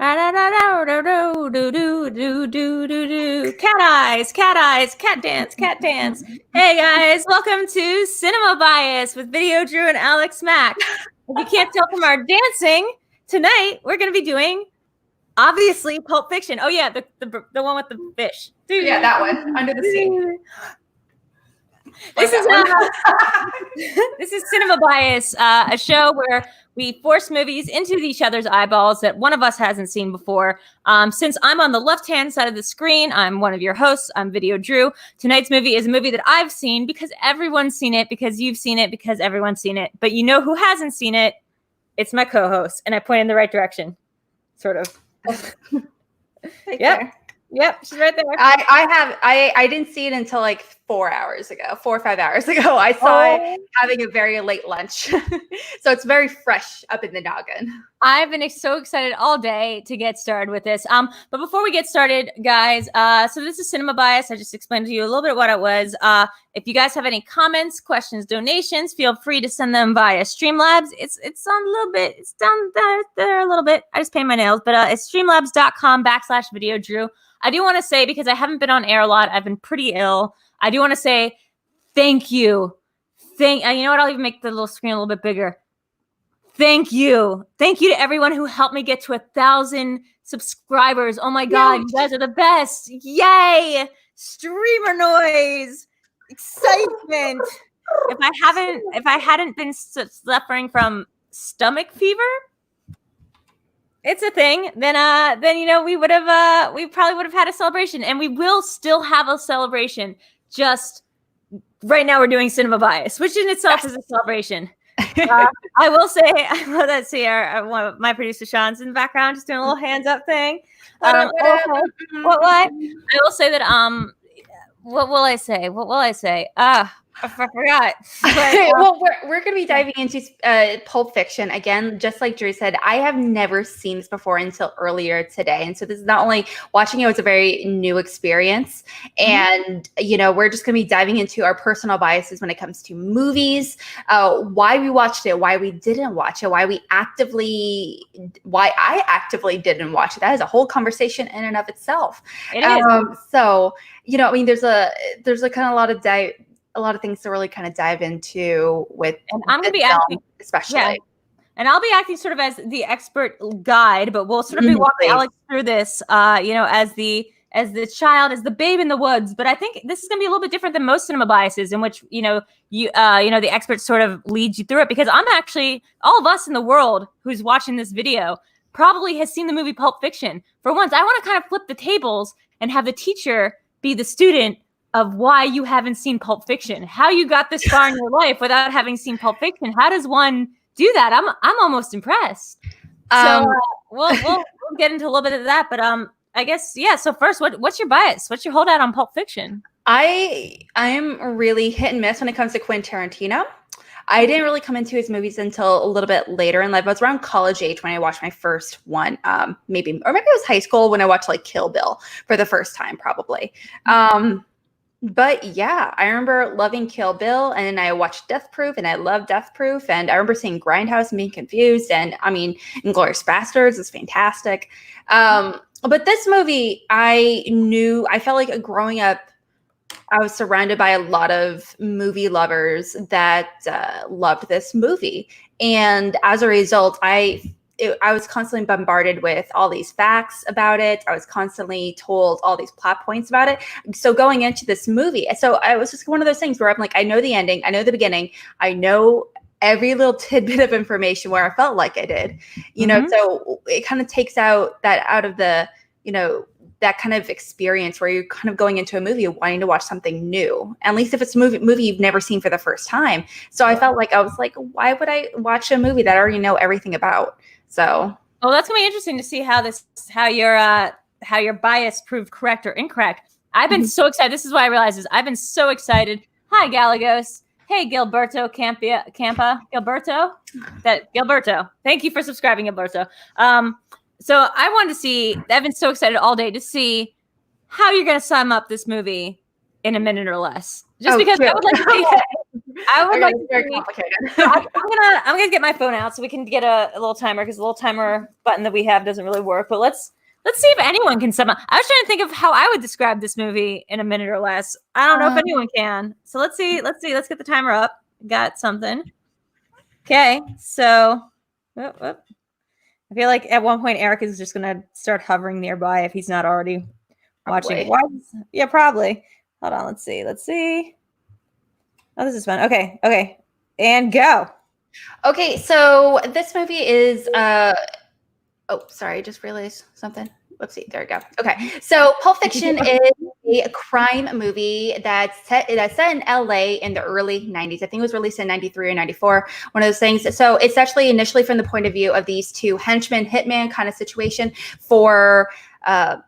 Cat eyes, cat dance. Hey guys, welcome to Cinema Bias with VideoDrew and Alex Mack. If you can't tell from our dancing, tonight we're going to be doing, obviously, Pulp Fiction. Oh yeah, the one with the fish. Yeah, that one, Under the Sea. This is Cinema Bias, a show where we force movies into each other's eyeballs that one of us hasn't seen before. Since I'm on the left-hand side of the screen, I'm one of your hosts. I'm VideoDrew. Tonight's movie is a movie that I've seen because everyone's seen it, because you've seen it, because everyone's seen it. But you know who hasn't seen it? It's my co-host, and I point in the right direction, sort of. Yep, she's right there. I didn't see it until like 4 or 5 hours ago. I saw it having a very late lunch. So it's very fresh up in the noggin. I've been so excited all day to get started with this. But before we get started, guys, so this is Cinema Bias. I just explained to you a little bit what it was. If you guys have any comments, questions, donations, feel free to send them via Streamlabs. It's on a little bit. It's down there a little bit. I just paint my nails, but it's streamlabs.com/VideoDrew. I do want to say, because I haven't been on air a lot, I've been pretty ill. I do want to say thank you. You know what? I'll even make the little screen a little bit bigger. Thank you. Thank you to everyone who helped me get to 1,000 subscribers. Oh my God, you guys are the best. Yay. Streamer noise. Excitement. If I hadn't been suffering from stomach fever, it's a thing. Then you know we probably would have had a celebration, and we will still have a celebration. Just right now, we're doing Cinema Bias, which in itself is a celebration. I will say, let's see, my producer Sean's in the background, just doing a little hands up thing. What? I will say that what will I say? I forgot. But, well, we're going to be diving into Pulp Fiction. Again, just like Drew said, I have never seen this before until earlier today. And so this is not only watching it was a very new experience. And, you know, we're just going to be diving into our personal biases when it comes to movies, why we watched it, why we didn't watch it, why I actively didn't watch it. That is a whole conversation in and of itself. It is. So, you know, I mean, there's a kind of a lot of things to really kind of dive into with, and I'm going to be acting, especially. Yeah. And I'll be acting sort of as the expert guide, but we'll sort of be walking Alex through this, you know, as the child, as the babe in the woods. But I think this is going to be a little bit different than most Cinema Biases, in which, you know, the expert sort of leads you through it, because I'm actually, all of us in the world who's watching this video probably has seen the movie Pulp Fiction. For once, I want to kind of flip the tables and have the teacher be the student of why you haven't seen Pulp Fiction, how you got this far in your life without having seen Pulp Fiction. How does one do that? I'm almost impressed. So we'll get into a little bit of that, but I guess, yeah. So first, what's your bias? What's your holdout on Pulp Fiction? I am really hit and miss when it comes to Quentin Tarantino. I didn't really come into his movies until a little bit later in life. I was around college age when I watched my first one, maybe it was high school when I watched like Kill Bill for the first time, probably. But yeah, I remember loving Kill Bill, and then I watched Death Proof, and I loved Death Proof, and I remember seeing Grindhouse and being confused, and I mean, Inglourious Basterds is fantastic. But this movie, I felt like growing up, I was surrounded by a lot of movie lovers that loved this movie, and as a result, I was constantly bombarded with all these facts about it. I was constantly told all these plot points about it. So going into this movie, so I was just one of those things where I'm like, I know the ending, I know the beginning, I know every little tidbit of information where I felt like I did, you know, so it kind of takes that out of the, you know, that kind of experience where you're kind of going into a movie wanting to watch something new, at least if it's a movie you've never seen for the first time. So I felt like, I was like, why would I watch a movie that I already know everything about? So, well, that's gonna be interesting to see how your bias proved correct or incorrect. I've been so excited. This is what I realized I've been so excited. Hi, Galagos. Hey, Gilberto Campa. Gilberto. Thank you for subscribing, Gilberto. So I wanted to see. I've been so excited all day to see how you're gonna sum up this movie in a minute or less. Just because I would like to see I would Okay, like it's to very see. complicated. So I'm gonna get my phone out so we can get a little timer because the little timer button that we have doesn't really work. But let's see if anyone can sum up. I was trying to think of how I would describe this movie in a minute or less. I don't know if anyone can. So let's see. Let's get the timer up. Got something. Okay, so I feel like at one point Eric is just gonna start hovering nearby if he's not already watching. Why? Yeah, probably. Hold on. Let's see. Oh, this is fun. Okay, and go. Okay, so this movie is oh, sorry, I just realized something. Whoopsie, there we go. Okay, so Pulp Fiction is a crime movie that's set in LA in the early 90s. I think it was released in 93 or 94, one of those things. So it's actually initially from the point of view of these two henchmen, hitman kind of situation for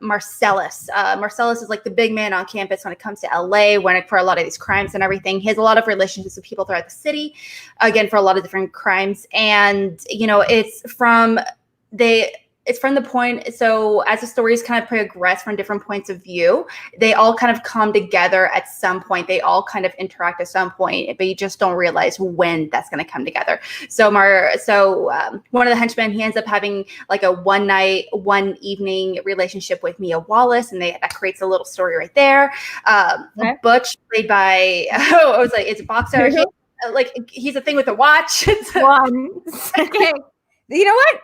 Marcellus. Marcellus is like the big man on campus when it comes to LA, for a lot of these crimes and everything. He has a lot of relationships with people throughout the city, again, for a lot of different crimes. And, you know, it's from the point, so as the stories kind of progress from different points of view, they all kind of come together at some point. They all kind of interact at some point, but you just don't realize when that's going to come together. So one of the henchmen, he ends up having like a one evening relationship with Mia Wallace, and that creates a little story right there. Okay. Butch, played by, I was like, it's a boxer. He's a thing with a watch. Okay. You know what?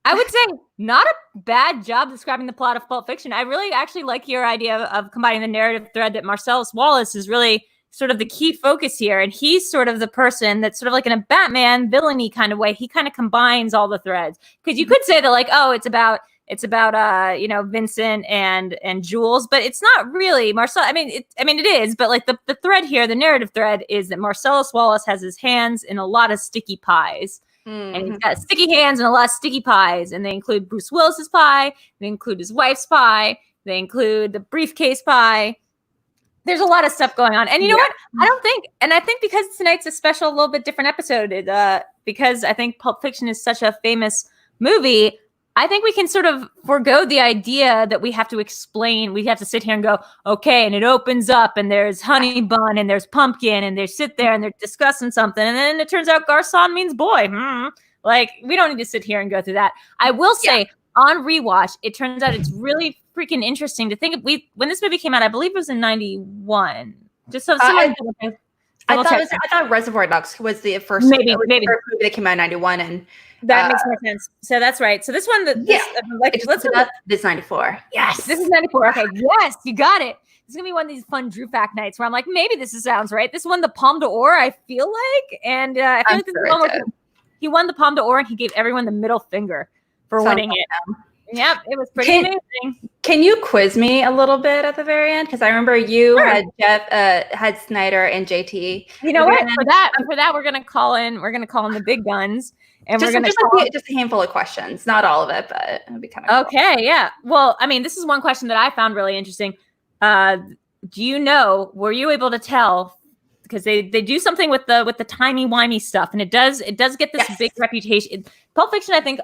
I would say not a bad job describing the plot of Pulp Fiction. I really actually like your idea of combining the narrative thread that Marcellus Wallace is really sort of the key focus here. And he's sort of the person that's sort of like in a Batman villainy kind of way. He kind of combines all the threads. Because you could say that like, oh, it's about Vincent and Jules, but it's not really Marcel. I mean, it is, but like the thread here, the narrative thread is that Marcellus Wallace has his hands in a lot of sticky pies. And he's got sticky hands and a lot of sticky pies. And they include Bruce Willis's pie. They include his wife's pie. They include the briefcase pie. There's a lot of stuff going on. And you know what? I think because tonight's a special, a little bit different episode, because I think Pulp Fiction is such a famous movie, I think we can sort of forego the idea that we have to explain. We have to sit here and go, okay, and it opens up and there's honey bun and there's pumpkin and they sit there and they're discussing something. And then it turns out garçon means boy. Like, we don't need to sit here and go through that. I will say on rewatch, it turns out it's really freaking interesting to think of. When this movie came out, I believe it was in 91. Just so someone I thought Reservoir Dogs was the first maybe the first movie that came out in 91, and that makes more sense. So that's right. So this one, this 94. Yes, this is 94. Okay, yes, you got it. This is gonna be one of these fun Drew Fact nights where I'm like, maybe this sounds right. This won the Palme d'Or, I feel like, and I feel like this is one where he won the Palme d'Or and he gave everyone the middle finger for winning it. Yep, it was pretty amazing. Can you quiz me a little bit at the very end? Because I remember you had Jeff, had Snyder, and JT. You know what? For that, we're gonna call in the big guns, and we're gonna just a handful of questions, not all of it, but it'll be kind of okay. Cool. Yeah. Well, I mean, this is one question that I found really interesting. Do you know? Were you able to tell? Because they do something with the timey-wimey stuff, and it does get this big reputation. Pulp Fiction, I think,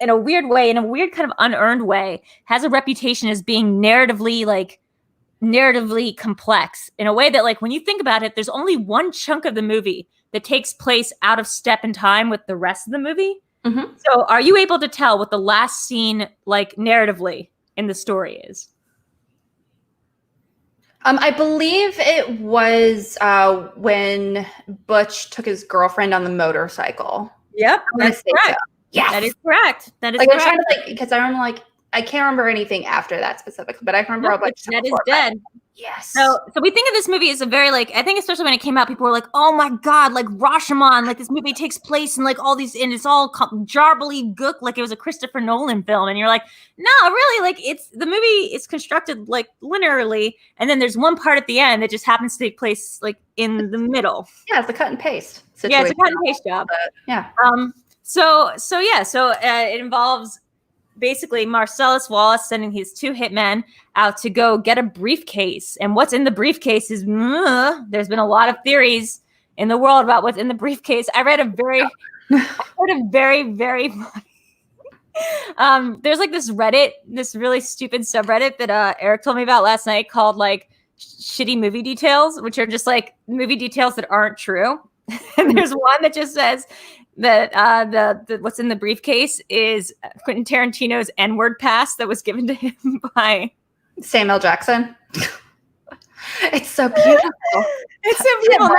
in a weird way, in a weird kind of unearned way, has a reputation as being narratively complex in a way that, like, when you think about it, there's only one chunk of the movie that takes place out of step in time with the rest of the movie. Mm-hmm. So are you able to tell what the last scene, like, narratively in the story is? I believe it was when Butch took his girlfriend on the motorcycle. Yep, that's correct. Yes, that is correct. That is correct. I'm trying to because I remember I can't remember anything after that specifically, but I remember how Butch that is dead. Yes. So we think of this movie as a very, like, I think especially when it came out, people were like, oh my God, like Rashomon, like this movie takes place in like all these, and it's all jarbly gook, like it was a Christopher Nolan film. And you're like, no, really, like the movie is constructed like linearly. And then there's one part at the end that just happens to take place like in the middle. Yeah, it's a cut and paste situation. Yeah, it's a cut and paste job. Yeah. So it involves basically Marcellus Wallace sending his two hitmen out to go get a briefcase. And what's in the briefcase is, there's been a lot of theories in the world about what's in the briefcase. I read a very, very there's like this Reddit, this really stupid subreddit that Eric told me about last night called like shitty movie details, which are just like movie details that aren't true. And there's one that just says that the what's in the briefcase is Quentin Tarantino's N-word pass that was given to him by Samuel Jackson. It's so beautiful. It's so beautiful.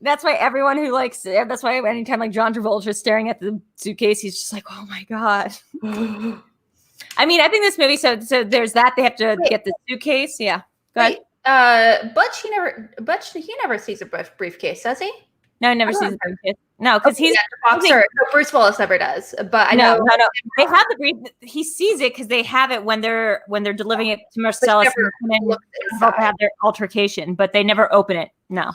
That's why everyone who likes it, that's why anytime like John Travolta is staring at the suitcase, he's just like, oh my God. I mean, I think this movie, so there's that. They have to get the suitcase. Yeah. Go ahead. Butch, he never sees a briefcase, does he? No, he never sees a briefcase. No, because he's a boxer. No, Bruce Willis never does. But I know. No. They have the brief. He sees it because they have it when they're delivering it to Marcellus and have their altercation, but they never open it. No.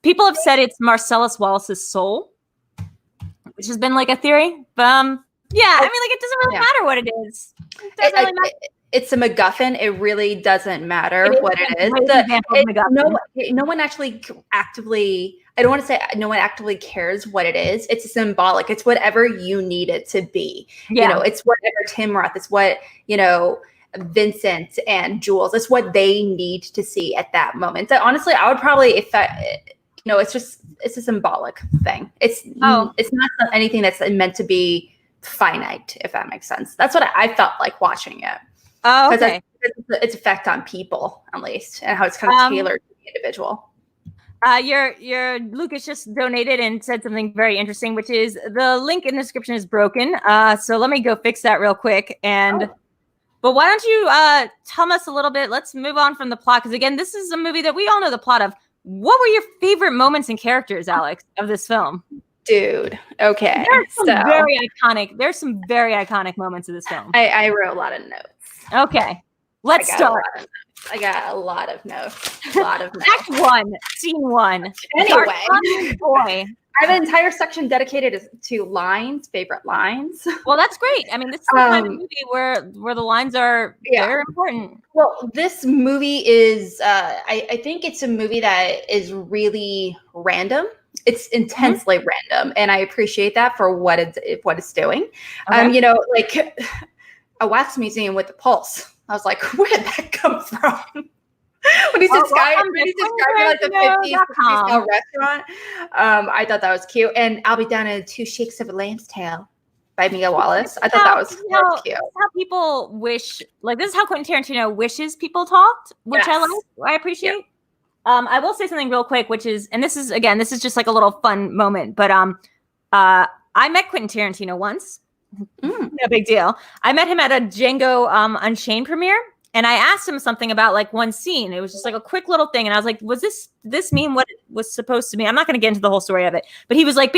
People have said it's Marcellus Wallace's soul, which has been like a theory. But yeah, I mean, like it doesn't really matter what it is. It doesn't really matter. It's a MacGuffin. It really doesn't matter what it is. No one actually actively. I don't want to say no one actively cares what it is. It's symbolic. It's whatever you need it to be. Yeah. You know, it's whatever Tim Roth. It's what Vincent and Jules. It's what they need to see at that moment. So honestly, I would probably it's a symbolic thing. It's not anything that's meant to be finite, if that makes sense. That's what I felt like watching it. Oh, okay. Its effect on people, at least, and how it's kind of tailored to the individual. Your Lucas just donated and said something very interesting, which is the link in the description is broken. So let me go fix that real quick. But why don't you tell us a little bit? Let's move on from the plot, because again, this is a movie that we all know the plot of. What were your favorite moments and characters, Alex, of this film? Dude, okay. There's some very iconic moments of this film. I wrote a lot of notes. Okay, let's start. I got a lot of notes. Act 1, scene 1. Anyway, boy. I have an entire section dedicated to favorite lines. Well, that's great. I mean, this is the kind of movie where the lines are very important. Well, this movie is, I think it's a movie that is really random. It's intensely random, and I appreciate that for what it's doing. Okay. Like a wax museum with a pulse. I was like, where did that come from? When he's describing like the 50s style restaurant, I thought that was cute. And I'll be down in 2 shakes of a lamb's tail by Mia Wallace. I thought that was cute. This is how people wish, like this is how Quentin Tarantino wishes people talked, which I appreciate. Yeah. I will say something real quick, which is, and this is just like a little fun moment, but I met Quentin Tarantino once. No big deal. I met him at a Django Unchained premiere, and I asked him something about like one scene. It was just like a quick little thing, and I was like, "Did this mean what it was supposed to mean?" I'm not going to get into the whole story of it, but he was like,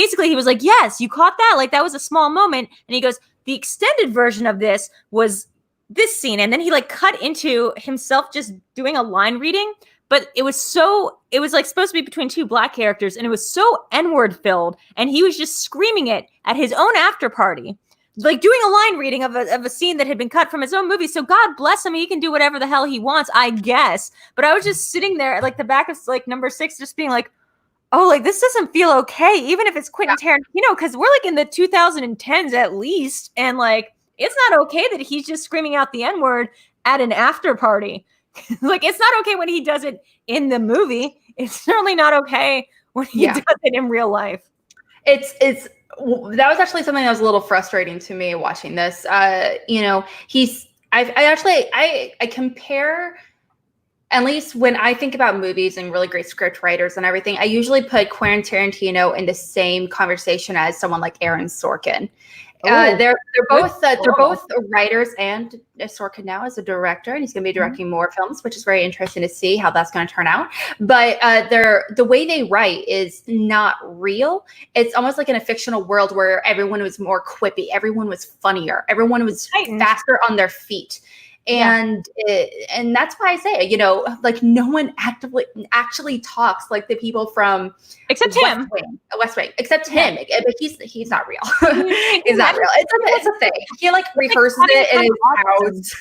"Yes, you caught that. Like that was a small moment." And he goes, "The extended version of this was this scene," and then he like cut into himself just doing a line reading. But it was like supposed to be between 2 black characters, and it was so N-word filled, and he was just screaming it at his own after party. Like doing a line reading of a scene that had been cut from his own movie. So God bless him. He can do whatever the hell he wants, I guess. But I was just sitting there at like the back of like number 6, just being like, oh, like this doesn't feel okay. Even if it's Quentin Tarantino, because we're like in the 2010s at least. And like, it's not okay that he's just screaming out the N-word at an after party. Like, it's not okay when he does it in the movie. It's certainly not okay when he does it in real life. That was actually something that was a little frustrating to me watching this. I compare, at least when I think about movies and really great script writers and everything, I usually put Quentin Tarantino in the same conversation as someone like Aaron Sorkin. They're both writers, and Sorkin now is a director, and he's going to be directing more films, which is very interesting to see how that's going to turn out. But the way they write is not real. It's almost like in a fictional world where everyone was more quippy, everyone was funnier, everyone was faster on their feet. And that's why I say, like no one actually talks like the people from except him, West Wing, except him. But he's not real. He's not real. It's a thing. He like rehearses it in his house.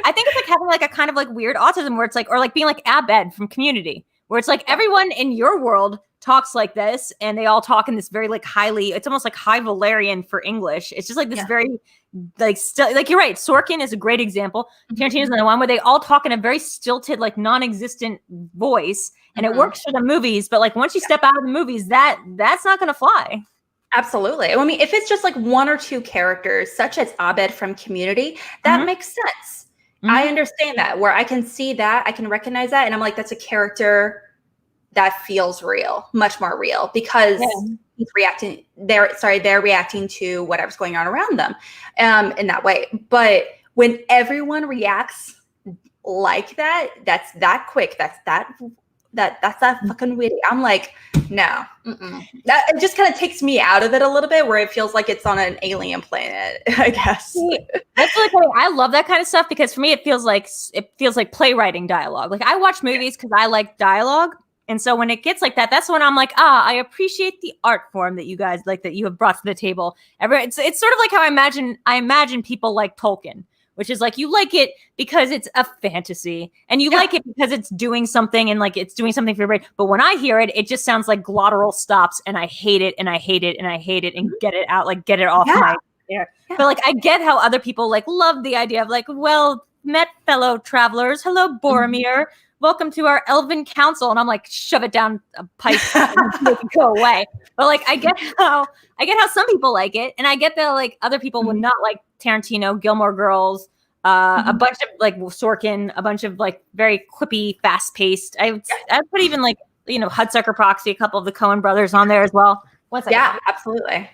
I think it's like having like a kind of like weird autism where it's like, or like being like Abed from Community, where it's like everyone in your world talks like this, and they all talk in this very like highly, it's almost like high Valerian for English. It's just like this very like still, like you're right. Sorkin is a great example. Tarantino's another one where they all talk in a very stilted, like non-existent voice, and it works for the movies. But like once you step out of the movies, that's not going to fly. Absolutely. I mean, if it's just like one or two characters, such as Abed from Community, that makes sense. I understand that, where I can see that, I can recognize that, and I'm like, that's a character that feels real, much more real, because he's reacting. They're reacting to whatever's going on around them, in that way. But when everyone reacts like that, that's that quick, that's that fucking witty. I'm like, no, that it just kind of takes me out of it a little bit, where it feels like it's on an alien planet, I guess. That's really cool. I love that kind of stuff, because for me, it feels like playwriting dialogue. Like I watch movies because I like dialogue. And so when it gets like that, that's when I'm like, I appreciate the art form that you guys like, that you have brought to the table. It's sort of like how I imagine people like Tolkien, which is like, you like it because it's a fantasy, and you like it because it's doing something, and like it's doing something for your brain. But when I hear it, it just sounds like glottal stops, and I hate it, and I hate it, and I hate it, and get it out, like get it off my ear. Yeah. But like, I get how other people like love the idea of like, well met, fellow travelers. Hello, Boromir. Welcome to our elven council. And I'm like, shove it down a pipe and make it go away. But like, I get how some people like it. And I get that like other people would not like Tarantino, Gilmore Girls, a bunch of like Sorkin, a bunch of like very quippy, fast paced. I'd put even like, Hudsucker Proxy, a couple of the Coen brothers on there as well. Yeah, absolutely.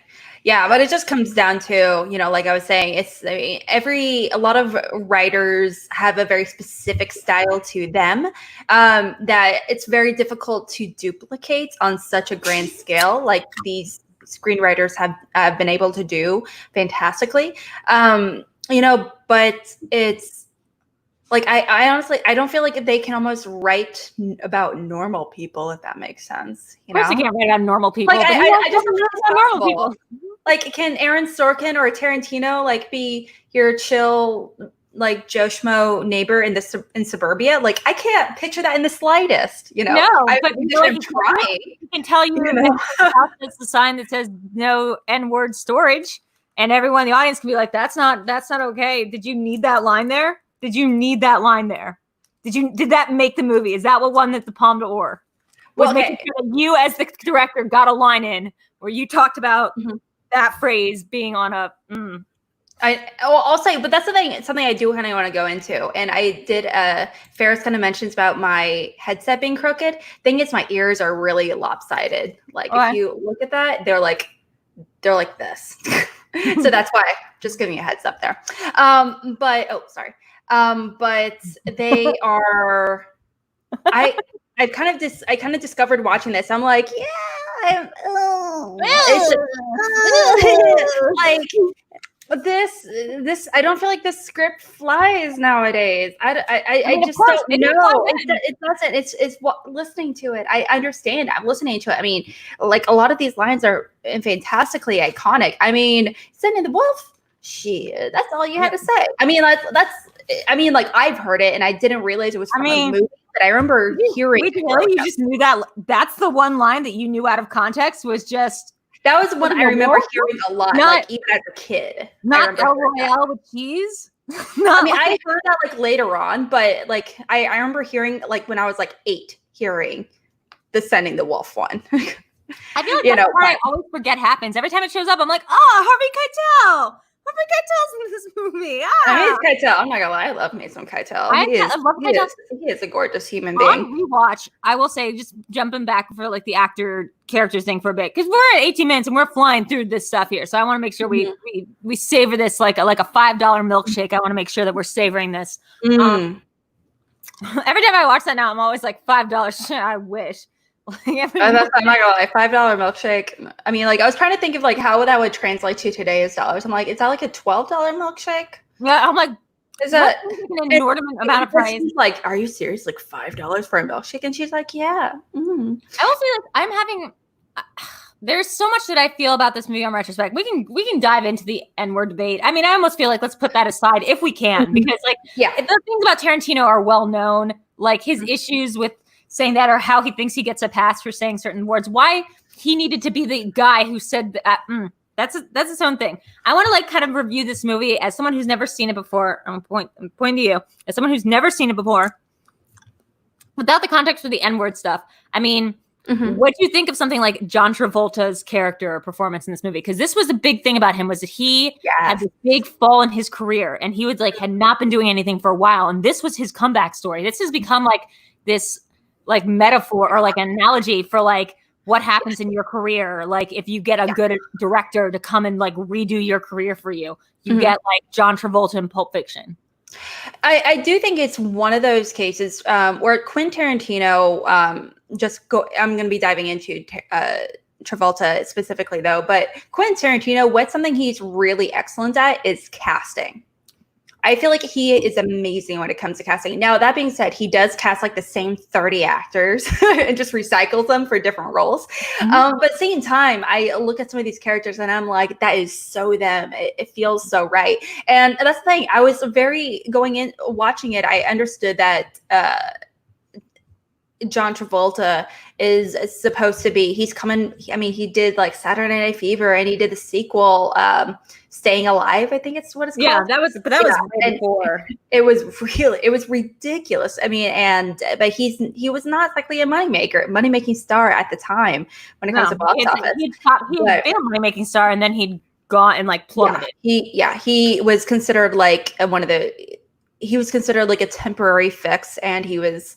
Yeah, but it just comes down to, like I was saying, a lot of writers have a very specific style to them, that it's very difficult to duplicate on such a grand scale, like these screenwriters have been able to do fantastically. But it's like, I honestly, I don't feel like they can almost write about normal people, if that makes sense. Of course, you can't write about normal people. Like, I just don't know normal people. Like, can Aaron Sorkin or Tarantino like be your chill, like Joe Schmo neighbor in suburbia? Like, I can't picture that in the slightest. No, but I'm trying. He can tell you, that's the sign that says no N-word storage, and everyone in the audience can be like, "That's not okay." Did you need that line there? Did you need that line there? Did that make the movie? Is that what won the Palme d'Or? Was making sure that you, as the director, got a line in where you talked about that phrase being on a. I'll say, but that's something I do kind of want to go into. And I did. Ferris kind of mentions about my headset being crooked. Thing is, my ears are really lopsided. Like if you look at that, they're like this. So that's why. Just giving you a heads up there. But they are. I kind of discovered watching this. I'm like, like this. I don't feel like this script flies nowadays. I just don't know. It doesn't. It's listening to it. I understand. I'm listening to it. I mean, like a lot of these lines are fantastically iconic. I mean, sending the wolf. Shit, that's all you had to say. I mean, that's. I mean, like I've heard it, and I didn't realize it was from a movie. But I remember hearing. You just knew that. That's the one line that you knew out of context was just. That was one I remember hearing a lot, like even as a kid. Not El Royale with cheese. I mean, I heard that like later on, but like I remember hearing like when I was like 8, hearing the Sending the Wolf one. I feel like that's what I always forget happens. Every time it shows up, I'm like, Harvey Keitel. Harvey Keitel's in this movie. Mace Keitel. I'm not gonna lie, I love Mace Keitel. He is a gorgeous human being. On rewatch, I will say, just jumping back for like the actor characters thing for a bit, because we're at 18 minutes and we're flying through this stuff here. So I want to make sure we savor this like a $5 milkshake. I want to make sure that we're savoring this. Every time I watch that now, I'm always like $5. I wish. I'm not gonna lie, $5 milkshake. I mean, like I was trying to think of like how that would translate to today's dollars. I'm like, is that like a $12 milkshake? Yeah, I'm like, is that an inordinate amount of price? Like, are you serious? Like $5 for a milkshake? And she's like, yeah. I will say, like, I'm having. There's so much that I feel about this movie on retrospect. We can dive into the N-word debate. I mean, I almost feel like let's put that aside if we can, because like, the things about Tarantino are well known. Like his issues with saying that, or how he thinks he gets a pass for saying certain words. Why he needed to be the guy who said that. That's its own thing. I want to like kind of review this movie as someone who's never seen it before. I'm pointing to you as someone who's never seen it before, without the context for the N-word stuff. I mean, what do you think of something like John Travolta's character or performance in this movie? Because this was a big thing about him, was that he had this big fall in his career, and he was like had not been doing anything for a while, and this was his comeback story. This has become like this like metaphor or like an analogy for like what happens in your career. Like if you get a good director to come and like redo your career for you, you get like John Travolta in Pulp Fiction. I do think it's one of those cases where Quentin Tarantino I'm going to be diving into Travolta specifically though, but Quentin Tarantino, what's something he's really excellent at is casting. I feel like he is amazing when it comes to casting. Now, that being said, he does cast like the same 30 actors and just recycles them for different roles. But at the same time, I look at some of these characters and I'm like, that is so them. It feels so right. And that's the thing. I was watching it, I understood that John Travolta is supposed to be, he did like Saturday Night Fever and he did the sequel, Staying Alive, I think it's what it's called. Yeah, that was way before. It was ridiculous. I mean, but he was not exactly a money-making star at the time when it comes to box office. He'd been a money-making star and then he'd gone and like plummeted. He was considered like he was considered like a temporary fix, and he was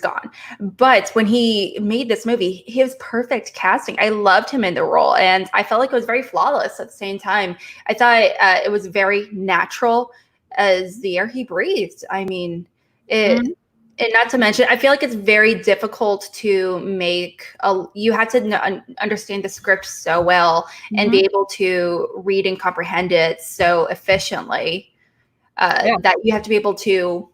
gone. But when he made this movie, he was perfect casting. I loved him in the role, and I felt like it was very flawless at the same time. I thought it was very natural as the air he breathed. I mean, and not to mention, I feel like it's very difficult to make you had to understand the script so well and be able to read and comprehend it so efficiently. That you have to be able to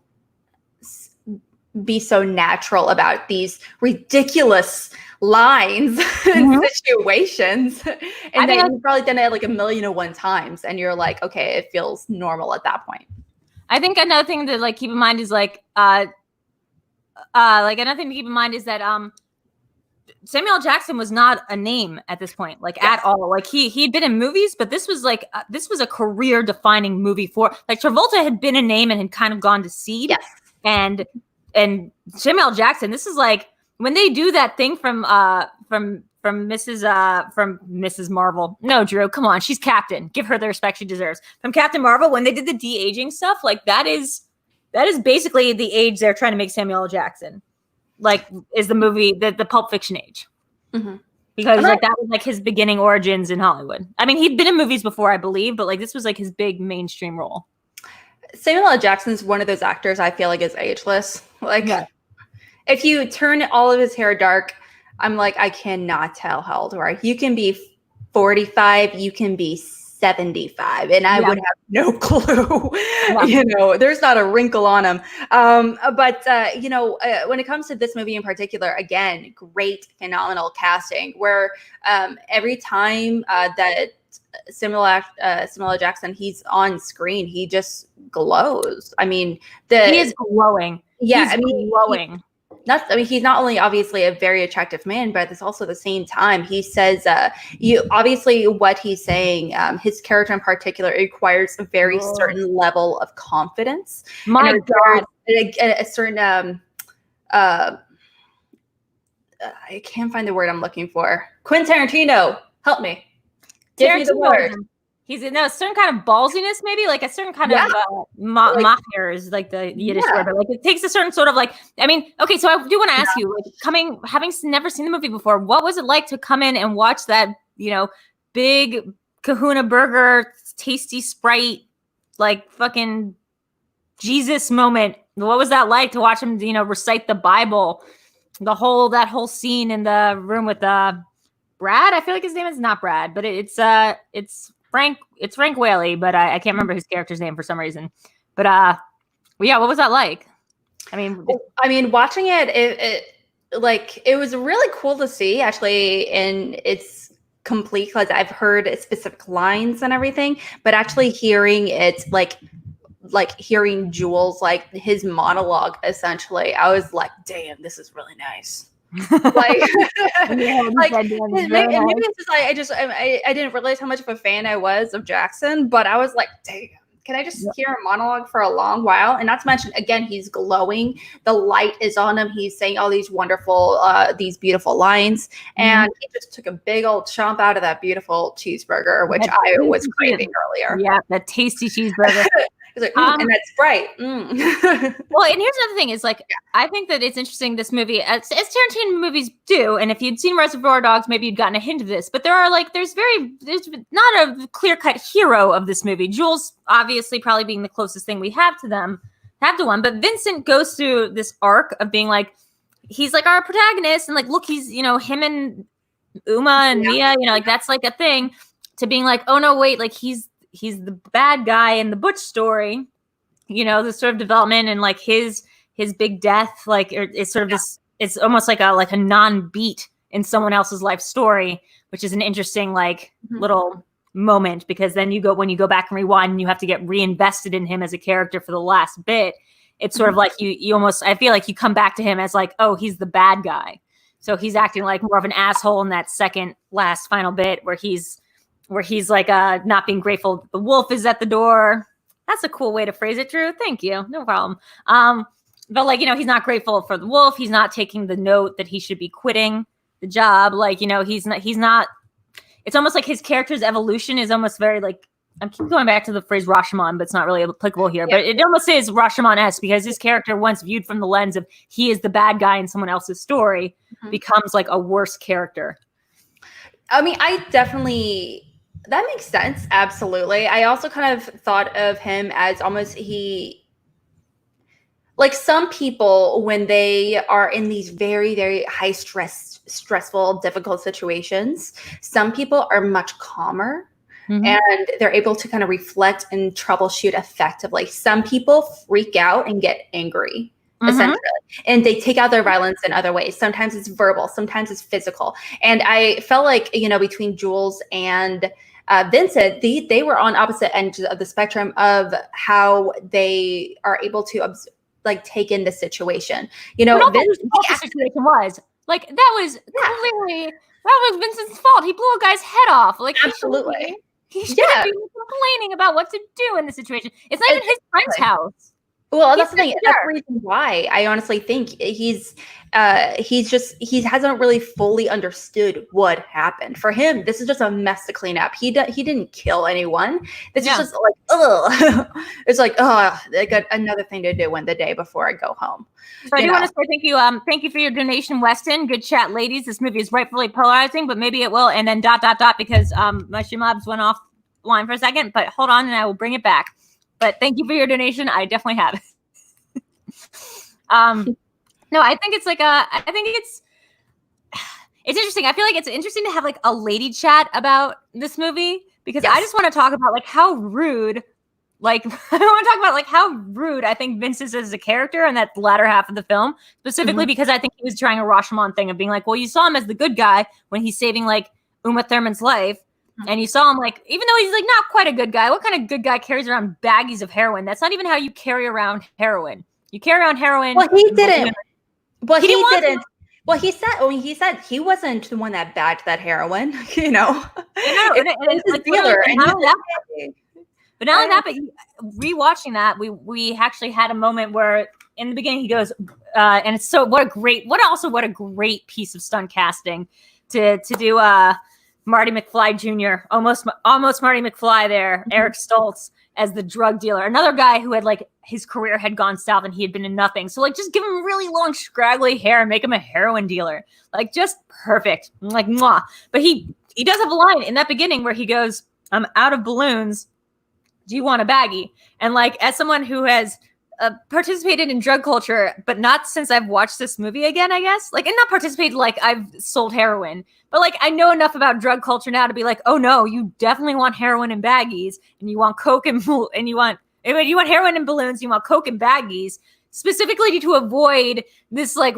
be so natural about these ridiculous lines and situations. And then you've probably done it like 1,000,001 times and you're like, okay, it feels normal at that point. I think another thing to like keep in mind is like another thing to keep in mind is that Samuel L. Jackson was not a name at this point, like at all. Like he'd been in movies, but this was like this was a career defining movie for like Travolta had been a name and had kind of gone to seed. Yes. And Samuel L. Jackson, this is like when they do that thing from Mrs. Marvel. No, Drew, come on, she's Captain. Give her the respect she deserves. From Captain Marvel, when they did the de-aging stuff, like that is basically the age they're trying to make Samuel L. Jackson. Like is the movie the Pulp Fiction age, because like that was like his beginning origins in Hollywood. I mean, he'd been in movies before, I believe, but like this was like his big mainstream role. Samuel L. Jackson's one of those actors I feel like is ageless. Like if you turn all of his hair dark, I'm like, I cannot tell how old you are. You can be 45, you can be 75, and I would have no clue. There's not a wrinkle on him. But when it comes to this movie in particular, again, great, phenomenal casting. Where every time that Samuel L. Jackson, he's on screen, he just glows. I mean, he is glowing. Yeah, he's glowing. He's not only obviously a very attractive man, but it's also at the same time, he says, what he's saying, his character in particular requires a very certain level of confidence. My God. A certain, I can't find the word I'm looking for. Quentin Tarantino, help me. Give me the word. He's in a certain kind of ballsiness, maybe like a certain kind of macher is like the Yiddish word, but like it takes a certain sort of like, I mean, okay, so I do want to ask you, like having never seen the movie before, what was it like to come in and watch that, big Kahuna burger, tasty Sprite, like fucking Jesus moment? What was that like to watch him, recite the Bible, that whole scene in the room with Brad? I feel like his name is not Brad, but it's Frank Whaley, but I can't remember his character's name for some reason. But what was that like? I mean, watching it was really cool to see actually in its complete, because I've heard specific lines and everything, but actually hearing it like hearing Jules, like his monologue, essentially, I was like, damn, this is really nice. Like, Yeah, like maybe maybe it's just I didn't realize how much of a fan I was of Jackson, but I was like, damn, can I just hear a monologue for a long while? And not to mention, again, he's glowing. The light is on him. He's saying all these wonderful, these beautiful lines. And he just took a big old chomp out of that beautiful cheeseburger, which I was craving earlier. Yeah, that tasty cheeseburger. He's like, and that's Sprite. Well, and here's another thing is like, I think that it's interesting, this movie, as Tarantino movies do, and if you'd seen Reservoir Dogs, maybe you'd gotten a hint of this, but there are like, there's not a clear-cut hero of this movie. Jules, obviously, probably being the closest thing we have to one, but Vincent goes through this arc of being like, he's like our protagonist, and like, look, he's, you know, him and Uma and Mia, you know, like, that's like a thing, to being like, oh no, wait, like, he's the bad guy in the Butch story, you know, the sort of development and like his big death, like it's sort of this, it's almost like a non-beat in someone else's life story, which is an interesting like little moment, because then when you go back and rewind and you have to get reinvested in him as a character for the last bit, it's sort of like you almost, I feel like you come back to him as like, oh, he's the bad guy. So he's acting like more of an asshole in that second last final bit where he's like not being grateful. The wolf is at the door. That's a cool way to phrase it, Drew. Thank you. No problem. But like, you know, he's not grateful for the wolf. He's not taking the note that he should be quitting the job. Like, you know, he's not, it's almost like his character's evolution is almost very like, I keep going back to the phrase Rashomon, but it's not really applicable here. Yeah. But it almost is Rashomon-esque, because his character, once viewed from the lens of he is the bad guy in someone else's story, becomes like a worse character. I mean, that makes sense. Absolutely. I also kind of thought of him as almost like some people, when they are in these very, very high stressful, difficult situations, some people are much calmer and they're able to kind of reflect and troubleshoot effectively. Some people freak out and get angry. Essentially, and they take out their violence in other ways. Sometimes it's verbal, sometimes it's physical. And I felt like, you know, between Jules and Vincent, they were on opposite ends of the spectrum of how they are able to take in the situation. You know, the situation was like that was clearly that was Vincent's fault. He blew a guy's head off. Like absolutely, he should be complaining about what to do in the situation. It's not even his friend's house. Well, that's the thing. That's the reason why I honestly think he hasn't really fully understood what happened. For him, this is just a mess to clean up. He didn't kill anyone. This is just like, ugh. It's like, oh, I got another thing to do the day before I go home. So I do want to say thank you. Thank you for your donation, Weston. Good chat, ladies. This movie is rightfully polarizing, but maybe it will. And then ... because my Shemobs went offline for a second, but hold on and I will bring it back. But thank you for your donation. I definitely have it. No, I think it's like I think it's interesting. I feel like it's interesting to have like a lady chat about this movie, because I just want to talk about like how rude, like I want to talk about like how rude I think Vince is as a character in that latter half of the film, specifically because I think he was trying a Rashomon thing of being like, well, you saw him as the good guy when he's saving like Uma Thurman's life. And you saw him like, even though he's like not quite a good guy, what kind of good guy carries around baggies of heroin? That's not even how you carry around heroin. You carry around heroin. Well, he didn't. Well, he didn't. Well, he said he wasn't the one that bagged that heroin. You know, it's a dealer. But not only that, but rewatching that, we actually had a moment where in the beginning he goes, and it's so what a great piece of stunt casting to do Marty McFly Jr. almost Marty McFly there, Eric Stoltz as the drug dealer, another guy who had like his career had gone south and he had been in nothing. So like just give him really long scraggly hair and make him a heroin dealer, like just perfect, like mwah. But he does have a line in that beginning where he goes, "I'm out of balloons. Do you want a baggie?" And like as someone who has participated in drug culture, but not since I've watched this movie again, I guess. Like, and not participated like I've sold heroin, but like I know enough about drug culture now to be like, oh no, you definitely want heroin in baggies, and you want coke and you want heroin in balloons, you want coke and baggies, specifically to avoid this like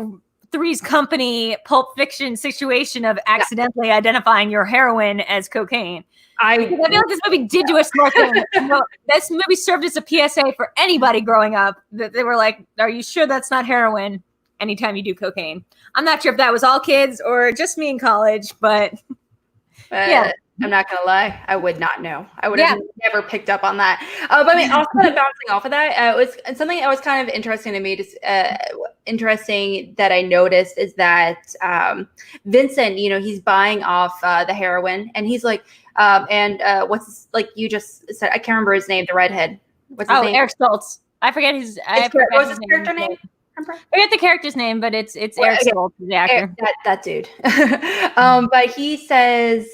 Three's Company Pulp Fiction situation of accidentally identifying your heroin as cocaine. I feel like this movie did do a smart thing. You know, this movie served as a PSA for anybody growing up that they were like, "Are you sure that's not heroin?" anytime you do cocaine. I'm not sure if that was all kids or just me in college, but yeah. I'm not gonna lie, I would not know. I would have never picked up on that. But I mean, also kind of bouncing off of that, it was something that was kind of interesting to me. Interesting that I noticed is that Vincent, you know, he's buying off the heroin, and he's like, what's like you just said? I can't remember his name. The redhead. What's his name? Eric Stoltz. I forget his. What's his character name? I forget the character's name, but it's Eric Stoltz, the actor. That dude. But he says,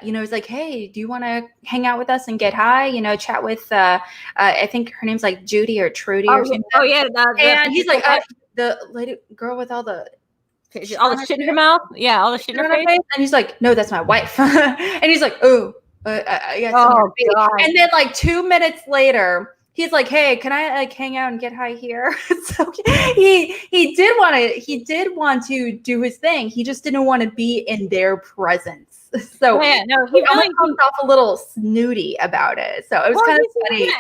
you know, he's like, hey, do you want to hang out with us and get high? You know, chat with, I think her name's like Judy or Trudy or something. Oh yeah. And he's like, the lady girl with all the shit in her mouth. Yeah, all the shit in her face. And he's like, no, that's my wife. And he's like, oh, I got God. And then like 2 minutes later, he's like, hey, can I like hang out and get high here? So he did want to do his thing. He just didn't want to be in their presence. So he really comes off a little snooty about it. So it was kind of funny.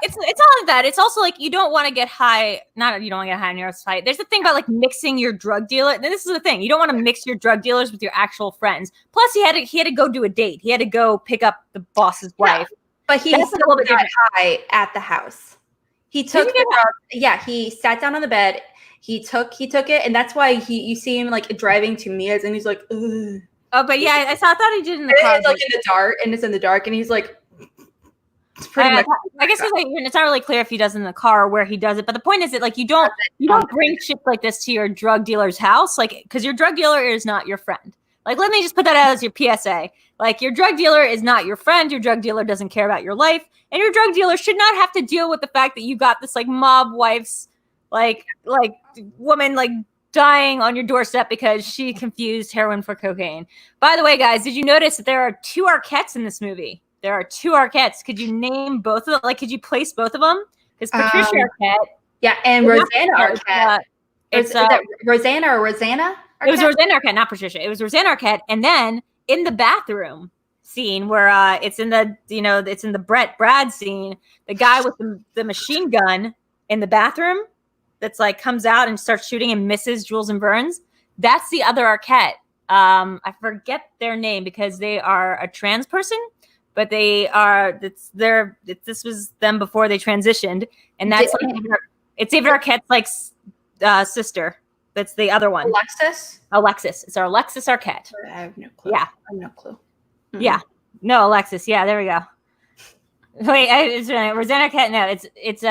It's all of that. It's also like you don't want to get high. Not you don't want to get high in your fight. There's the thing about like mixing your drug dealer. And this is the thing. You don't want to mix your drug dealers with your actual friends. Plus, he had to go do a date. He had to go pick up the boss's wife. But he still got high at the house. He took he sat down on the bed. He took it, and that's why you see him like driving to Mia's, and he's like, ugh. Oh, but yeah, I thought he did in the car. It's like in the dark, and it's in the dark, and he's like, I guess it's not really clear if he does it in the car or where he does it. But the point is that like you don't bring shit like this to your drug dealer's house, like because your drug dealer is not your friend. Like, let me just put that out as your PSA. Like, your drug dealer is not your friend. Your drug dealer doesn't care about your life. And your drug dealer should not have to deal with the fact that you got this, like, mob wife's, like woman, like, dying on your doorstep because she confused heroin for cocaine. By the way, guys, did you notice that there are 2 Arquettes in this movie? There are 2 Arquettes. Could you name both of them? Like, could you place both of them? Because Patricia Arquette. Yeah, and Rosanna Arquette. Is that Rosanna or Rosanna? It was Rosanna Arquette, not Patricia. It was Rosanna Arquette. And then in the bathroom scene where it's in the, you know, it's in the Brad scene, the guy with the machine gun in the bathroom that's like comes out and starts shooting and misses Jules and Burns. That's the other Arquette. I forget their name because they are a trans person, but this was them before they transitioned. And that's it's David Arquette's like sister. That's the other one. Alexis. It's our Alexis Arquette. I have no clue. Yeah. I have no clue. Mm-hmm. Yeah. No, Alexis. Yeah, there we go. Wait, it's Rosanna Arquette. No, it's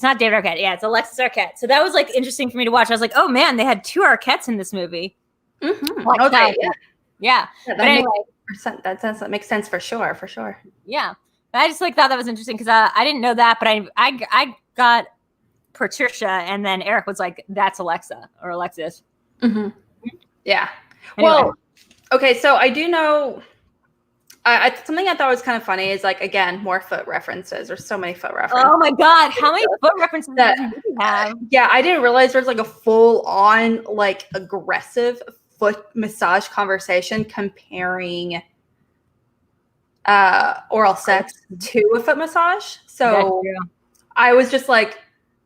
not David Arquette. Yeah, it's Alexis Arquette. So that was like interesting for me to watch. I was like, oh man, they had 2 Arquettes in this movie. Mm-hmm. Like, yeah. But anyway, that makes sense for sure. Yeah. But I just like thought that was interesting because I didn't know that, but I got Patricia, and then Eric was like, that's Alexa or Alexis. Mm-hmm. Yeah. Anyway. Well, okay, so I do know something I thought was kind of funny is like, again, more foot references. There's so many foot references. Oh my God, how many foot references does he have? Yeah, I didn't realize there's like a full-on like aggressive foot massage conversation comparing oral sex to a foot massage. So I was just like,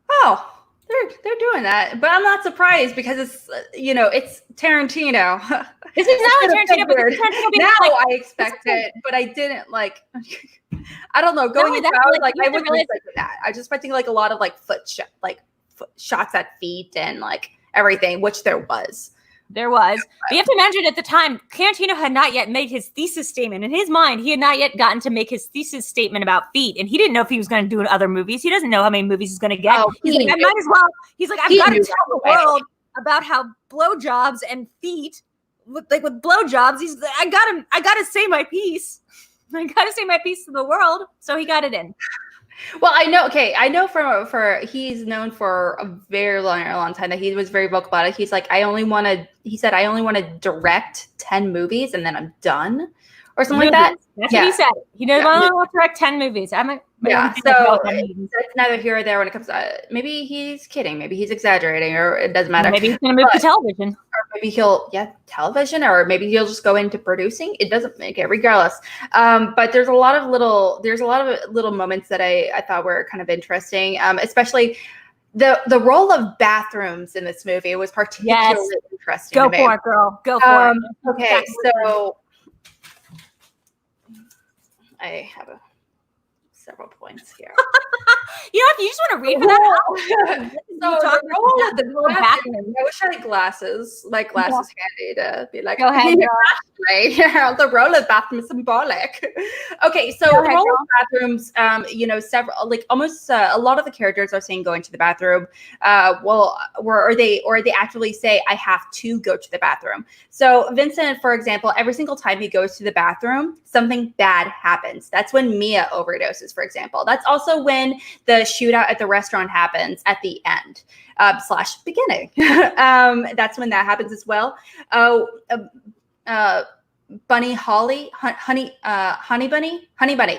oh, they're doing that, but I'm not surprised because it's it's Tarantino. This is not Tarantino, but Tarantino now I expect it, but I didn't like. I don't know. Going into like I wasn't expecting that. I was expecting like a lot of like foot shots at feet and like everything, which there was. There was. But you have to imagine at the time, Tarantino had not yet made his thesis statement. In his mind, he had not yet gotten to make his thesis statement about feet. And he didn't know if he was going to do in other movies. He doesn't know how many movies he's going to get. He's like, I might as well. He's like, I've got to tell the world about how blowjobs and feet, with blowjobs, I got to say my piece. I got to say my piece to the world. So he got it in. Well, I know. Okay, I know for he's known for a very long time that he was very vocal about it. He's like, he said, I only want to direct 10 movies and then I'm done, or something like that. That's what he said. He doesn't want to direct 10 movies. So that's neither here or there when it comes to maybe he's kidding, maybe he's exaggerating, or it doesn't matter. Maybe he's going to move to television, or maybe television, or maybe he'll just go into producing. It doesn't make it, regardless. But there's a lot of little moments that I thought were kind of interesting, especially the role of bathrooms in this movie was particularly interesting Go to me. for it, girl. Go for it. Okay, so I have several points here. You know, if you just want to read for that, so the role of the bathroom, I wish I had glasses, handy to be like, go ahead, right? The role of bathroom is symbolic. Okay, so the role of bathrooms, several, like almost a lot of the characters are saying going to the bathroom. Or they actually say, I have to go to the bathroom. So Vincent, for example, every single time he goes to the bathroom, something bad happens. That's when Mia overdoses, for example. That's also when the shootout at the restaurant happens at the end / beginning. That's when that happens as well. Bunny Holly, Honey Bunny.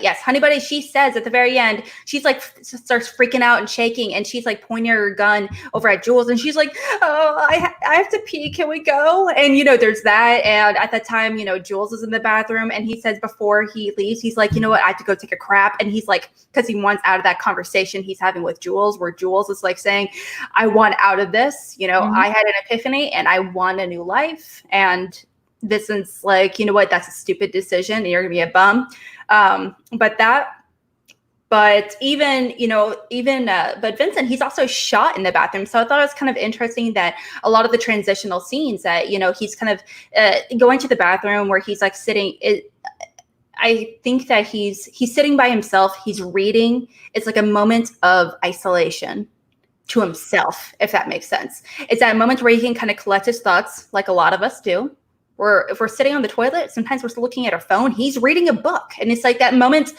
Yes, Honey Bunny. She says at the very end, she's like starts freaking out and shaking, and she's like pointing her gun over at Jules, and she's like, "Oh, I have to pee. Can we go?" And there's that. And at that time, Jules is in the bathroom, and he says before he leaves, he's like, "You know what? I have to go take a crap." And he's like, because he wants out of that conversation he's having with Jules, where Jules is like saying, "I want out of this. I had an epiphany, and I want a new life." And Vincent's like, you know what, that's a stupid decision and you're gonna be a bum. But Vincent, he's also shot in the bathroom. So I thought it was kind of interesting that a lot of the transitional scenes that, he's kind of going to the bathroom where he's like sitting. I think that he's sitting by himself. He's reading. It's like a moment of isolation to himself, if that makes sense. It's that moment where he can kind of collect his thoughts like a lot of us do. If we're sitting on the toilet, sometimes we're looking at our phone. He's reading a book. And it's like that moment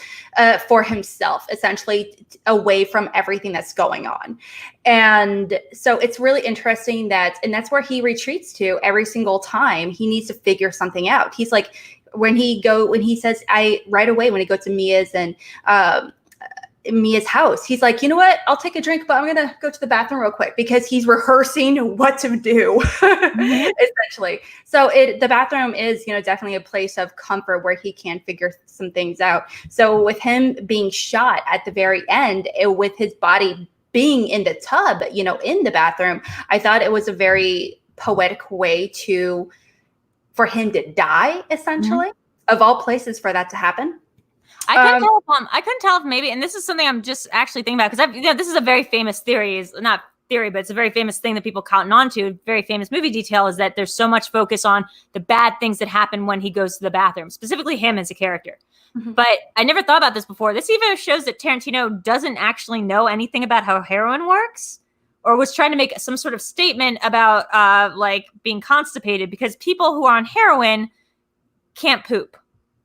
for himself, essentially away from everything that's going on. And so it's really interesting and that's where he retreats to every single time he needs to figure something out. He's like, when he says, right away, when he goes to Mia's house, he's like, you know what, I'll take a drink, but I'm gonna go to the bathroom real quick, because he's rehearsing what to do. Essentially. So the bathroom is definitely a place of comfort where he can figure some things out. So with him being shot at the very end, with his body being in the tub, in the bathroom, I thought it was a very poetic way for him to die, essentially, of all places for that to happen. I couldn't tell if maybe, and this is something I'm just actually thinking about, because this is a very famous theory, not theory, but it's a very famous thing that people cotton on to, very famous movie detail, is that there's so much focus on the bad things that happen when he goes to the bathroom, specifically him as a character. But I never thought about this before. This even shows that Tarantino doesn't actually know anything about how heroin works, or was trying to make some sort of statement about like being constipated, because people who are on heroin can't poop.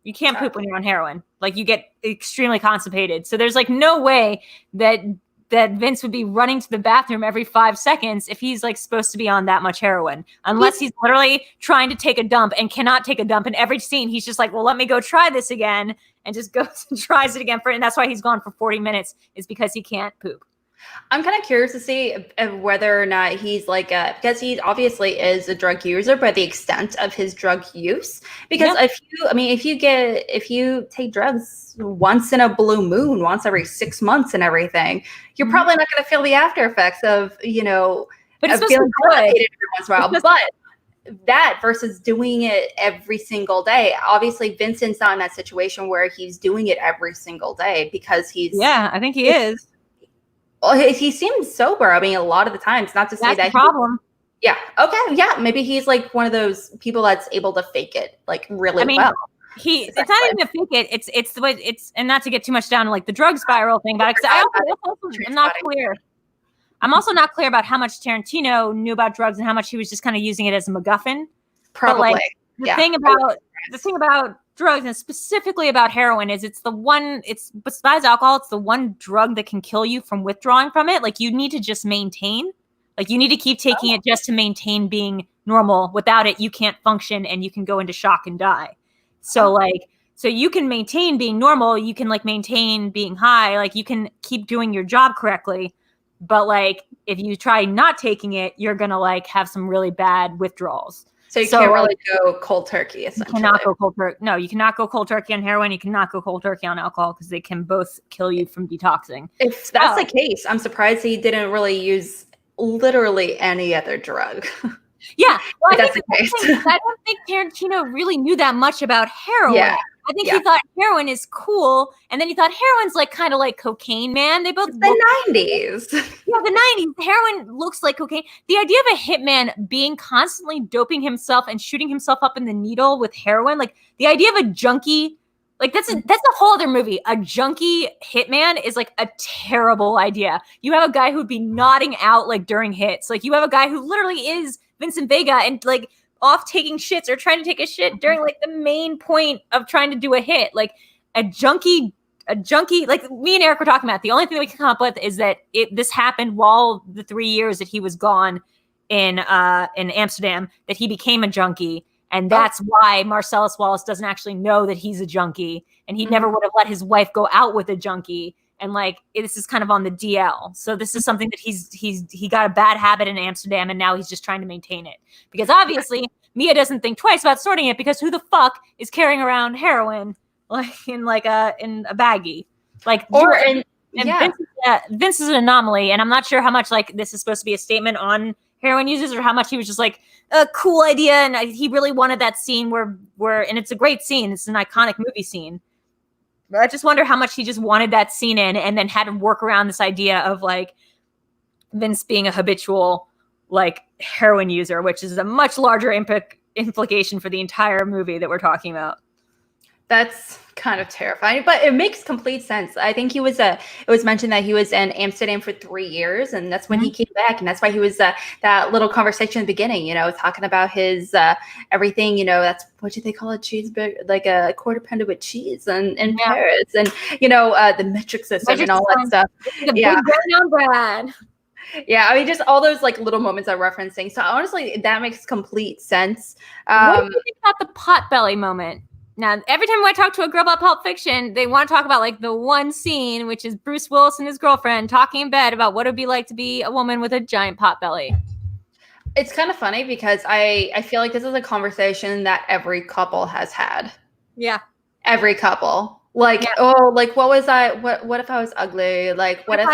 You can't poop when you're on heroin. Like, you get extremely constipated. So there's like no way that Vince would be running to the bathroom every 5 seconds if he's like supposed to be on that much heroin, unless he's literally trying to take a dump and cannot take a dump. In every scene, he's just like, well, let me go try this again, and just goes and tries it again. And that's why he's gone for 40 minutes, is because he can't poop. I'm kind of curious to see whether or not he's like, because he obviously is a drug user, but the extent of his drug use. Because if you take drugs once in a blue moon, once every 6 months and everything, you're probably not going to feel the after effects of, but it's feeling good. every once in a while. But that versus doing it every single day, obviously Vincent's not in that situation where he's doing it every single day, because I think he is. Well, he seems sober. I mean, a lot of the times, not to say that's the problem. Okay. Yeah. Maybe he's like one of those people that's able to fake it like really well. It's not even a fake it. It's the way it's, and not to get too much down to like the drug spiral thing about it, because I'm not clear. I'm also not clear about how much Tarantino knew about drugs and how much he was just kind of using it as a MacGuffin. Probably. But, like, the thing about drugs, and specifically about heroin, is it's besides alcohol, it's the one drug that can kill you from withdrawing from it. Like, you need to just maintain, like, you need to keep taking it just to maintain being normal. Without it, you can't function and you can go into shock and die. So you can maintain being normal, you can like maintain being high, like you can keep doing your job correctly. But like, if you try not taking it, you're gonna like have some really bad withdrawals. So you can't really go cold turkey, essentially. You cannot go cold turkey. No, you cannot go cold turkey on heroin. You cannot go cold turkey on alcohol because they can both kill you from detoxing. If that's the case, I'm surprised he didn't really use literally any other drug. Yeah, well, that's the case. I don't think Tarantino really knew that much about heroin. Yeah. I think he thought heroin is cool, and then he thought heroin's like kind of like cocaine, man. They both the 90s. Yeah, the 90s. Heroin looks like cocaine. The idea of a hitman being constantly doping himself and shooting himself up in the needle with heroin, like the idea of a junkie, like that's a whole other movie. A junkie hitman is like a terrible idea. You have a guy who'd be nodding out like during hits. Like you have a guy who literally is Vincent Vega and like off taking shits or trying to take a shit during like the main point of trying to do a hit. Like a junkie, like me and Eric were talking about, the only thing that we can come up with is that this happened while the 3 years that he was gone in Amsterdam, that he became a junkie. And that's why Marcellus Wallace doesn't actually know that he's a junkie. And he never would have let his wife go out with a junkie. And like, this is kind of on the DL. So this is something that he got a bad habit in Amsterdam and now he's just trying to maintain it. Because obviously Mia doesn't think twice about sorting it, because who the fuck is carrying around heroin like in a baggie? Like, Vince is an anomaly. And I'm not sure how much like this is supposed to be a statement on heroin users or how much he was just like a cool idea. And he really wanted that scene where, and it's a great scene. It's an iconic movie scene. But I just wonder how much he just wanted that scene in and then had to work around this idea of like Vince being a habitual like heroin user, which is a much larger implication for the entire movie that we're talking about. That's kind of terrifying, but it makes complete sense. I think it was mentioned that he was in Amsterdam for 3 years, and that's when he came back, and that's why he was that little conversation in the beginning, talking about his everything, that's, what do they call it, cheeseburger, like a quarter pounder with cheese and Paris, and the metric system and all that stuff. The big brown bread. Yeah, I mean, just all those like little moments I'm referencing. So honestly, that makes complete sense. What do you think about the potbelly moment? Now, every time I talk to a girl about Pulp Fiction, they want to talk about like the one scene, which is Bruce Willis and his girlfriend talking in bed about what it would be like to be a woman with a giant potbelly. It's kind of funny because I feel like this is a conversation that every couple has had. Yeah. Every couple. Like, oh, like what was I? What if I was ugly? Like, what if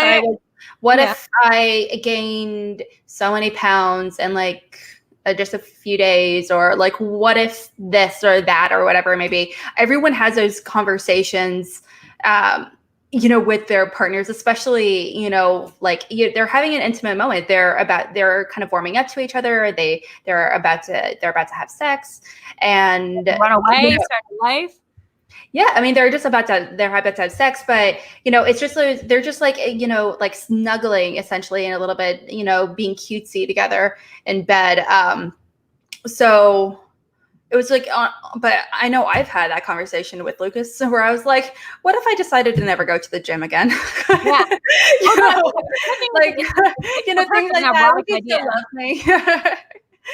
I gained so many pounds and like just a few days, or like what if this or that or whatever it may be. Everyone has those conversations with their partners, especially like they're having an intimate moment, they're kind of warming up to each other, they're about to have sex and run away, start a life. Yeah, I mean, they're about to have sex, but it's just they're just like like snuggling essentially, and a little bit being cutesy together in bed. So it was like, but I know I've had that conversation with Lucas where I was like, what if I decided to never go to the gym again? Yeah, things like that. Would you still love me?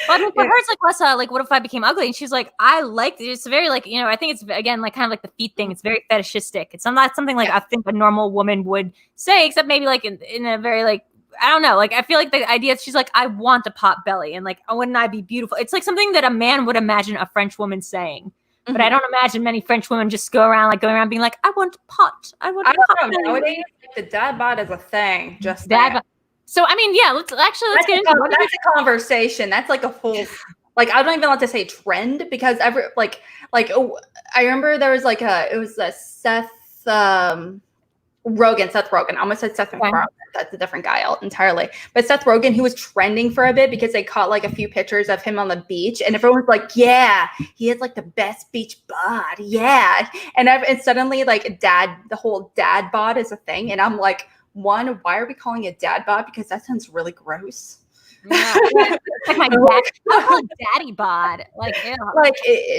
Well, I mean, for her, it's like less like, what if I became ugly? And she's like, I like it. It's very like, I think it's, again, like kind of like the feet thing. It's very fetishistic. It's not something like I think a normal woman would say, except maybe like in a very like, I don't know. Like, I feel like the idea, she's like, I want a pot belly. And like, wouldn't I be beautiful? It's like something that a man would imagine a French woman saying. But I don't imagine many French women just going around being like, I want a pot. I want a pot belly. Nowadays, like, the dad bod is a thing. Just dad bod. So, I mean, yeah, let's get into it. That's a conversation. That's like a whole, like, I don't even like to say trend, because I remember there was like it was a Seth Rogen. I almost said Seth MacFarlane. That's a different guy entirely. But Seth Rogen, he was trending for a bit because they caught like a few pictures of him on the beach, and everyone was like, yeah, he has like the best beach bod. Yeah. And suddenly like the whole dad bod is a thing. And I'm like, one, why are we calling it dad bod? Because that sounds really gross. Yeah. It's like my dad. I call it daddy bod. Like, ew. Like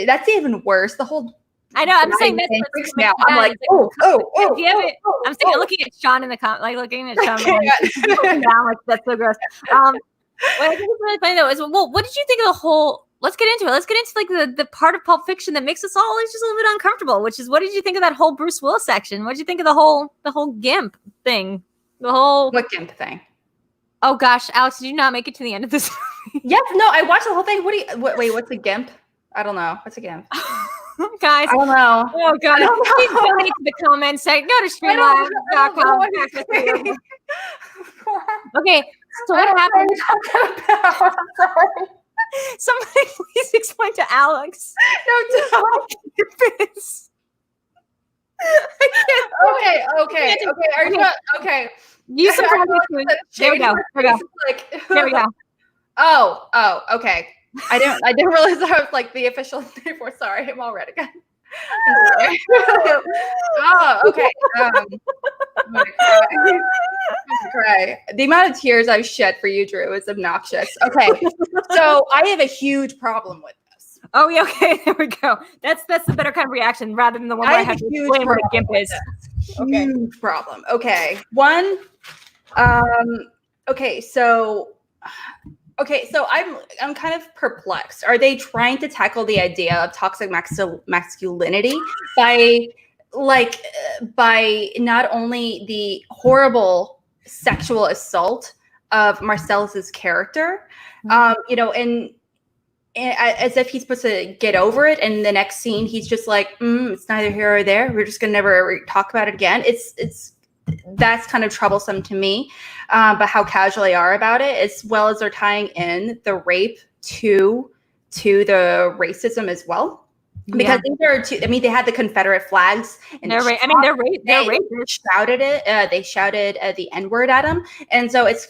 that's even worse. The whole. I know. I'm saying that freaks me out. I'm like, I'm saying, looking at Sean in the comment, like looking at Sean down, like that's so gross. What I think is really funny though is, well, what did you think of the whole? Let's get into it. Let's get into like the part of Pulp Fiction that makes us all just a little bit uncomfortable, which is, what did you think of that whole Bruce Willis section? What did you think of the whole GIMP thing? What GIMP thing? Oh gosh, Alex, did you not make it to the end of this Yes, no, I watched the whole thing. Wait, what's a GIMP? I don't know. What's a GIMP? Guys. I don't know. Oh, God. Please donate to the comments. Go to streamlive.com. Okay, so what happened? Somebody please explain to Alex. No, don't. Okay. Are you okay? Use some There we go. There we go. Oh, okay. I didn't realize that was like the official name for. Sorry, I'm all red again. Oh, okay. I'm gonna cry. The amount of tears I've shed for you, Drew, is obnoxious. Okay, so I have a huge problem with this. Oh, yeah, okay, there we go. That's the better kind of reaction rather than the one where I have to explain what a GIMP is. Huge problem. Okay, one. Okay, so I'm kind of perplexed. Are they trying to tackle the idea of toxic masculinity by not only the horrible sexual assault of Marcellus's character, and as if he's supposed to get over it, and the next scene he's just like, it's neither here or there. We're just gonna never talk about it again. That's kind of troublesome to me, but how casual they are about it, as well as they're tying in the rape to the racism as well. Because these are two. I mean, they had the Confederate flags, and they're racist. Shouted it. They shouted the N-word at him, and so it's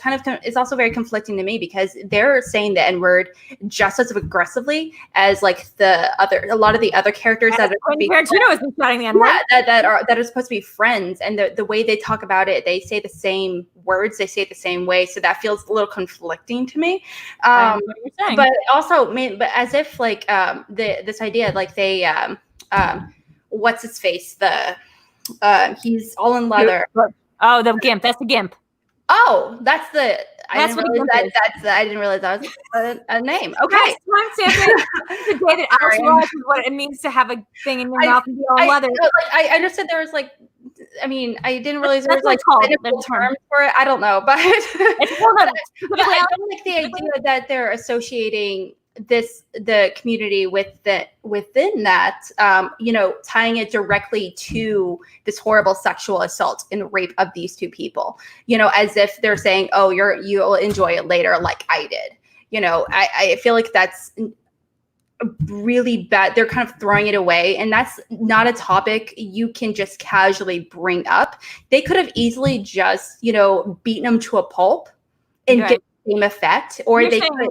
also very conflicting to me because they're saying the N-word just as aggressively as like a lot of the other characters that Tarantino has been shouting the N-word. That are supposed to be friends, and the way they talk about it, they say the same words, they say it the same way, so that feels a little conflicting to me. But also, but as if like this idea, like they what's his face? He's all in leather. Oh, the GIMP. That's the GIMP. Oh, that's the. I didn't realize that was a name. Okay. The day that Alex realizes what it means to have a thing in your mouth and be all leather. I understood there was like. I mean, I didn't realize there was like medical terms for it. I don't know, but I don't like the idea that they're associating the community within that, tying it directly to this horrible sexual assault and rape of these two people, as if they're saying, oh, you'll enjoy it later like I did. I feel like that's really bad. They're kind of throwing it away, and that's not a topic you can just casually bring up. They could have easily just beaten them to a pulp and get the same effect, or they could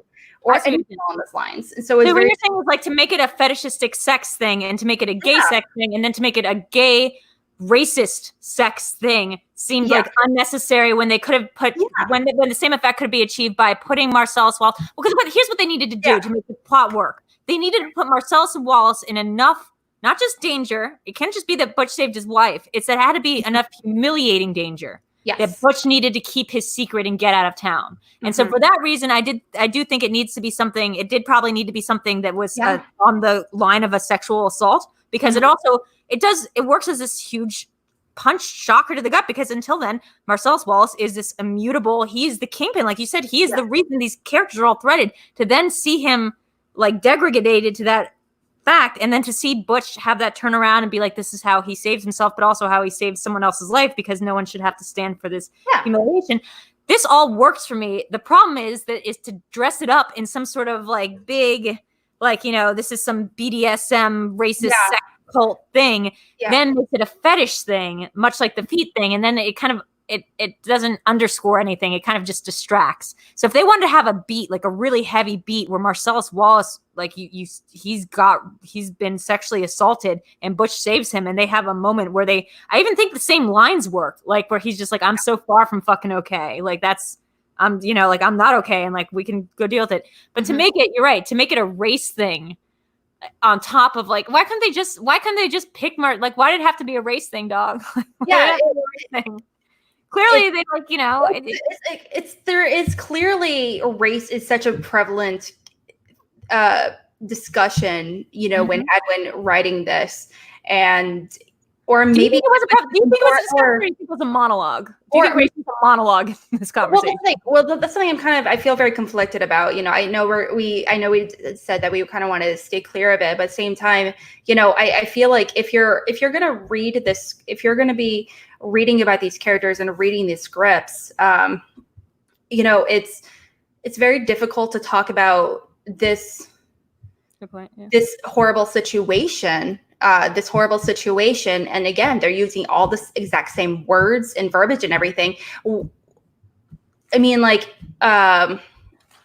anything along those lines. And so what you're saying is like to make it a fetishistic sex thing, and to make it a gay sex thing, and then to make it a gay racist sex thing seemed like unnecessary when they could have put when the same effect could be achieved by putting Marcellus Wallace. Because here's what they needed to do to make the plot work. They needed to put Marcellus and Wallace in enough, not just danger. It can't just be that Butch saved his wife. It had to be enough humiliating danger. Yes. That Butch needed to keep his secret and get out of town. And so for that reason, I do think it needs to be something. It did probably need to be something that was on the line of a sexual assault, because it works as this huge punch shocker to the gut, because until then, Marcellus Wallace is this immutable. He's the kingpin. Like you said, he is the reason these characters are all threaded. To then see him like degraded to that fact, and then to see Butch have that turnaround and be like, this is how he saves himself, but also how he saves someone else's life, because no one should have to stand for this humiliation. This all works for me. The problem is to dress it up in some sort of like big, like, this is some BDSM racist sex cult thing, then makes it a fetish thing, much like the feet thing. And then it kind of, it doesn't underscore anything. It kind of just distracts. So if they wanted to have a beat, like a really heavy beat where Marcellus Wallace, like he's been sexually assaulted and Butch saves him, and they have a moment where I even think the same lines work, like where he's just like, I'm so far from fucking okay. Like I'm not okay. And like, we can go deal with it. But to make it, you're right, to make it a race thing on top of like, why couldn't they just pick like, why did it have to be a race thing, dog? Clearly, they there is clearly race is such a prevalent discussion, when Edwin writing this, and Or Do you maybe think it was do you think it was a discussion, or do you think it was a monologue? Do you think Rachel's a monologue in this conversation? That's something I feel very conflicted about. You know, I know we said that we kind of want to stay clear of it, but at the same time, you know, I feel like if you're gonna read this, if you're gonna be reading about these characters and reading these scripts, you know, it's very difficult to talk about this. Good point. Yeah. This horrible situation. And again, they're using all the exact same words and verbiage and everything. I mean, like,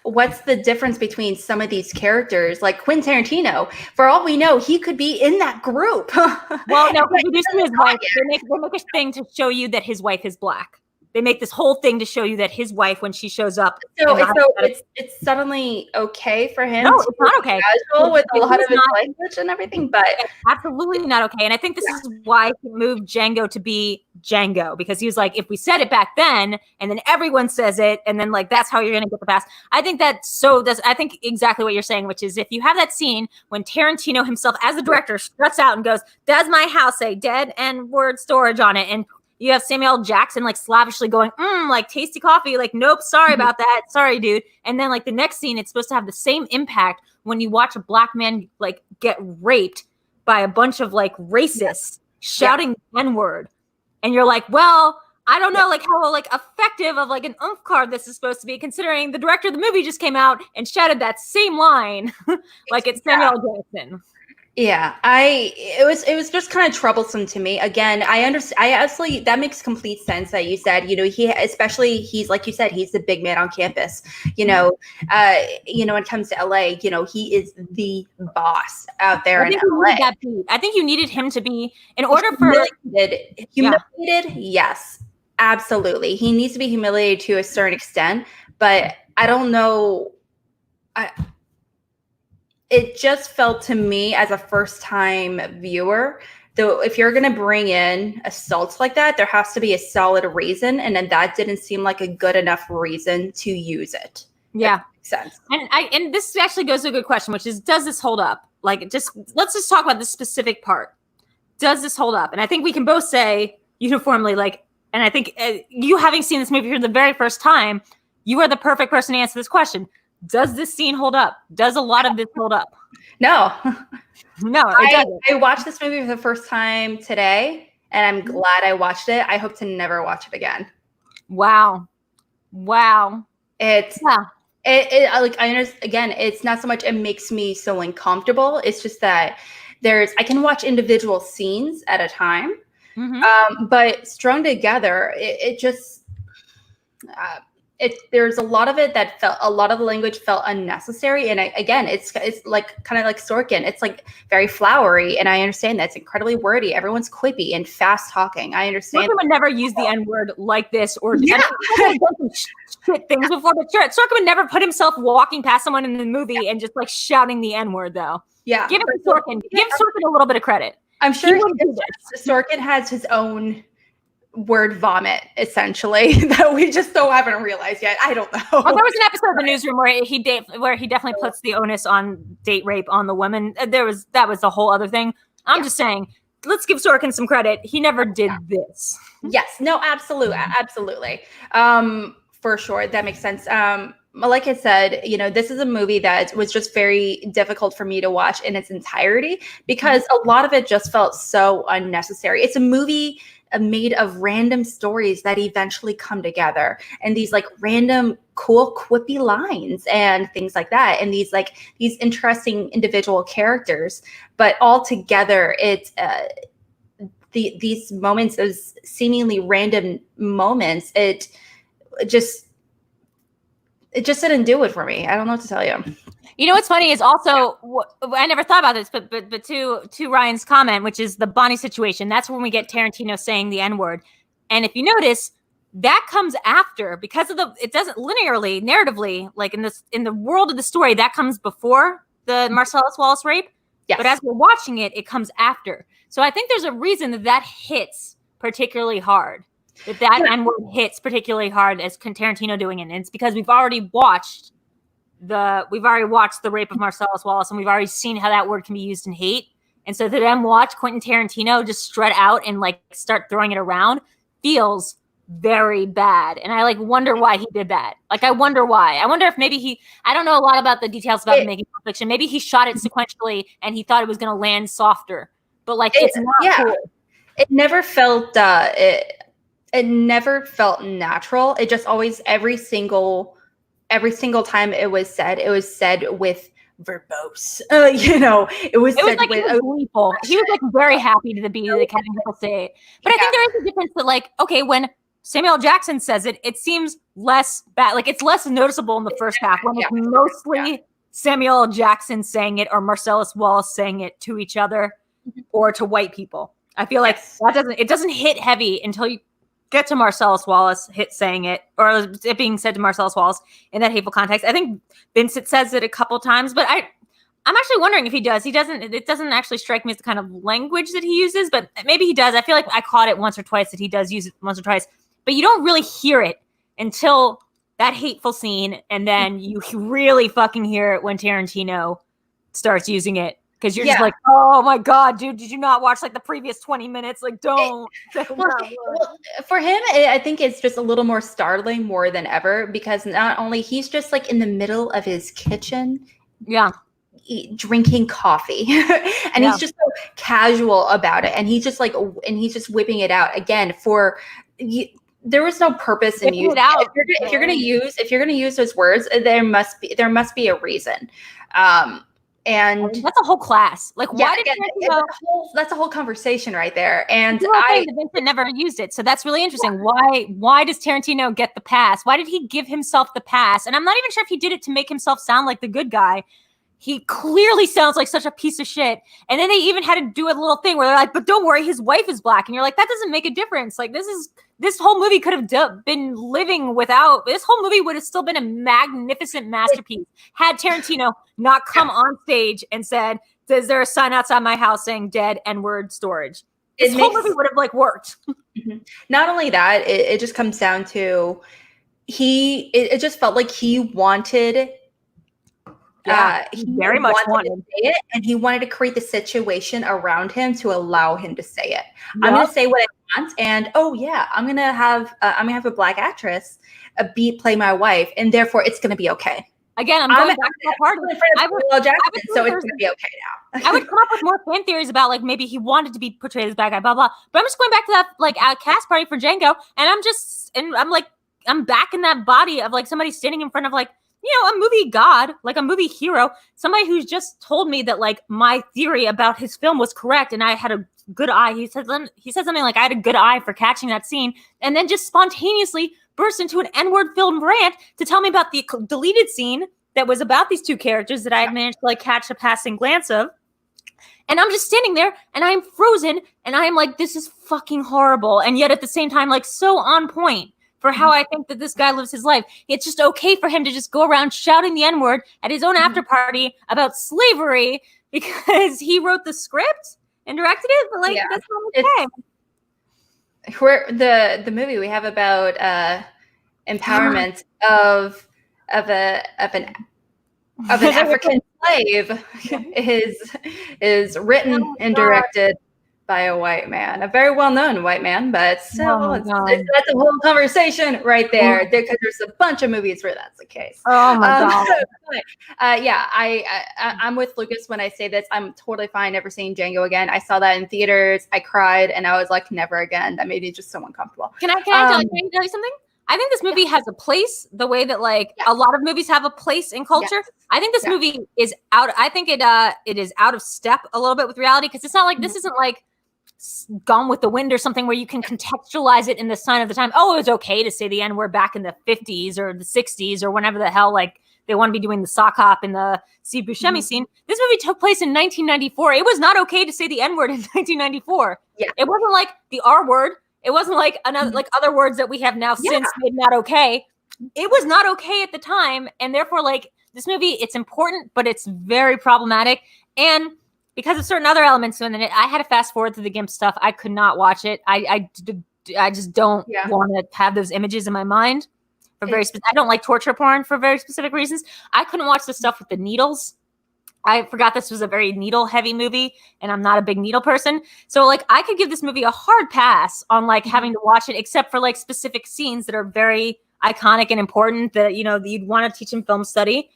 what's the difference between some of these characters? Like Quentin Tarantino, for all we know, he could be in that group. Well, no, because we do see his wife. They make a thing to show you that his wife is black. They make this whole thing to show you that his wife, when she shows up, so it's suddenly okay for him. No, it's not okay. Casual with a lot of his language and everything, but it's absolutely not okay. And I think this is why he moved Django to be Django, because he was like, if we said it back then, and then everyone says it, and then like that's how you're going to get the pass. I think I think exactly what you're saying, which is if you have that scene when Tarantino himself, as the director, struts out and goes, "Does my house say dead N-word storage on it?" and you have Samuel L. Jackson like slavishly going, like tasty coffee, like, nope, sorry about that. Sorry, dude. And then like the next scene, it's supposed to have the same impact when you watch a black man like get raped by a bunch of like racists shouting the N-word. And you're like, well, I don't know like how like effective of like an oomph card this is supposed to be, considering the director of the movie just came out and shouted that same line like it's Samuel L. Jackson. Yeah, it was just kind of troublesome to me. Again, I understand. I absolutely, that makes complete sense that you said, you know, he's like you said, he's the big man on campus. You know, when it comes to LA, you know, he is the boss out there in LA. I think you needed him to be, in order for humiliated. Yes, absolutely. He needs to be humiliated to a certain extent, but I don't know. It just felt to me as a first-time viewer, though, if you're going to bring in assaults like that, there has to be a solid reason, and then that didn't seem like a good enough reason to use it. Yeah, makes sense. And this actually goes to a good question, which is, does this hold up? Like, let's just talk about this specific part. Does this hold up? And I think we can both say uniformly, like, and I think you having seen this movie for the very first time, you are the perfect person to answer this question. Does this scene hold up? Does a lot of this hold up? No. No, it doesn't. I watched this movie for the first time today, and I'm glad I watched it. I hope to never watch it again. Wow. It's like, I understand, again, it's not so much it makes me so uncomfortable. It's just that I can watch individual scenes at a time, but strung together, it just there's a lot of it that a lot of the language felt unnecessary. And again, it's like kind of like Sorkin. It's like very flowery. And I understand that it's incredibly wordy. Everyone's quippy and fast talking. I understand. Sorkin would never use the N-word like this, or shit things before, but sure, Sorkin would never put himself walking past someone in the movie and just like shouting the N-word though. Yeah. Give Sorkin a little bit of credit. I'm sure Sorkin has his own word vomit, essentially, that we just so haven't realized yet. I don't know. Well, there was an episode of the newsroom where he definitely puts the onus on date rape on the women. That was the whole other thing. I'm just saying, let's give Sorkin some credit. He never did this. Yes, no, absolutely. For sure, that makes sense. Like I said, you know, this is a movie that was just very difficult for me to watch in its entirety because a lot of it just felt so unnecessary. It's a movie made of random stories that eventually come together, and these like random cool quippy lines and things like that, and these interesting individual characters, but all together it's these moments, those seemingly random moments, it just didn't do it for me. I don't know what to tell you. You know what's funny is also, I never thought about this, but to Ryan's comment, which is the Bonnie situation. That's when we get Tarantino saying the N-word, and if you notice, that comes after, because of it doesn't linearly, narratively, like in the world of the story, that comes before the Marcellus Wallace rape. Yes. But as we're watching it, it comes after. So I think there's a reason that hits particularly hard. That N-word hits particularly hard as Tarantino doing it. And it's because we've already watched the rape of Marcellus Wallace, and we've already seen how that word can be used in hate. And so to them watch Quentin Tarantino just strut out and like start throwing it around feels very bad. And I like wonder why he did that. Like I wonder why. I wonder if maybe I don't know a lot about the details about making Pulp Fiction. Maybe he shot it sequentially and he thought it was going to land softer. But like it's not cool. It never felt it never felt natural. It just always every single time it was said with verbose. It was said like with gleeful. He was like very happy to be like having people say it. But I think there is a difference that like, okay, when Samuel Jackson says it, it seems less bad. Like it's less noticeable in the first half when it's mostly Samuel Jackson saying it or Marcellus Wallace saying it to each other or to white people. I feel like it doesn't hit heavy until you get to Marcellus Wallace saying it, or it being said to Marcellus Wallace in that hateful context. I think Vincent says it a couple times, but I'm actually wondering if he does. It doesn't actually strike me as the kind of language that he uses, but maybe he does. I feel like I caught it once or twice that he does use it once or twice, but you don't really hear it until that hateful scene, and then you really fucking hear it when Tarantino starts using it. Because you're just like, oh my God, dude, did you not watch like the previous 20 minutes? Like, don't. Well, for him, I think it's just a little more startling more than ever because not only he's just like in the middle of his kitchen. Drinking coffee and he's just so casual about it. And he's just whipping it out again there was no purpose in using it. If you're gonna use those words, there must be a reason. And that's a whole class. Like, why did that's a whole conversation right there. And Vincent never used it, so that's really interesting. Why does Tarantino get the pass? Why did he give himself the pass? And I'm not even sure if he did it to make himself sound like the good guy. He clearly sounds like such a piece of shit. And then they even had to do a little thing where they're like, but don't worry, his wife is black. And you're like, that doesn't make a difference. Like, this whole movie could have been living without, this whole movie would have still been a magnificent masterpiece had Tarantino not come on stage and said, is there a sign outside my house saying dead N-word storage? This whole movie would have like worked. Not only that, it just comes down to it just felt like he wanted he very much wanted to say it, and he wanted to create the situation around him to allow him to say it. I'm going to say what I want, and I'm going to have a black actress play my wife, and therefore it's going to be okay. Again, I'm going back to that part. So it's going to be okay now. I would come up with more fan theories about like maybe he wanted to be portrayed as a bad guy, blah blah. But I'm just going back to that like cast party for Django, and I'm back in that body of like somebody standing in front of like, a movie god, like a movie hero, somebody who's just told me that like my theory about his film was correct and I had a good eye. He said something like I had a good eye for catching that scene, and then just spontaneously burst into an N-word filled rant to tell me about the deleted scene that was about these two characters that I had managed to like catch a passing glance of. And I'm just standing there and I'm frozen and I am like, this is fucking horrible. And yet at the same time, like so on point for how I think that this guy lives his life. It's just okay for him to just go around shouting the N-word at his own after party about slavery because he wrote the script and directed it. But like, that's not okay. The movie we have about empowerment of an African slave is written and directed by a white man, a very well-known white man, but that's a whole conversation right there because there's a bunch of movies where that's the case. Oh my god! I'm with Lucas when I say this. I'm totally fine never seeing Django again. I saw that in theaters. I cried and I was like, never again. That made me just so uncomfortable. Can I tell you something? I think this movie has a place the way that like a lot of movies have a place in culture. Yes. I think this movie is out. I think it is out of step a little bit with reality because it's not like this isn't like Gone with the Wind or something where you can contextualize it in the sign of the time. Oh, it was okay to say the N-word back in the 50s or the 60s or whenever the hell like they want to be doing the sock hop in the Steve Buscemi scene. This movie took place in 1994. It was not okay to say the N-word in 1994. Yeah. It wasn't like the R word. It wasn't like another like other words that we have now since made not okay. It was not okay at the time, and therefore like this movie, it's important, but it's very problematic. And because of certain other elements in it, I had to fast forward through the GIMP stuff. I could not watch it. I just don't want to have those images in my mind. For I don't like torture porn for very specific reasons. I couldn't watch the stuff with the needles. I forgot this was a very needle heavy movie, and I'm not a big needle person. So like I could give this movie a hard pass on like having to watch it, except for like specific scenes that are very iconic and important that, you know, that you'd want to teach in film study.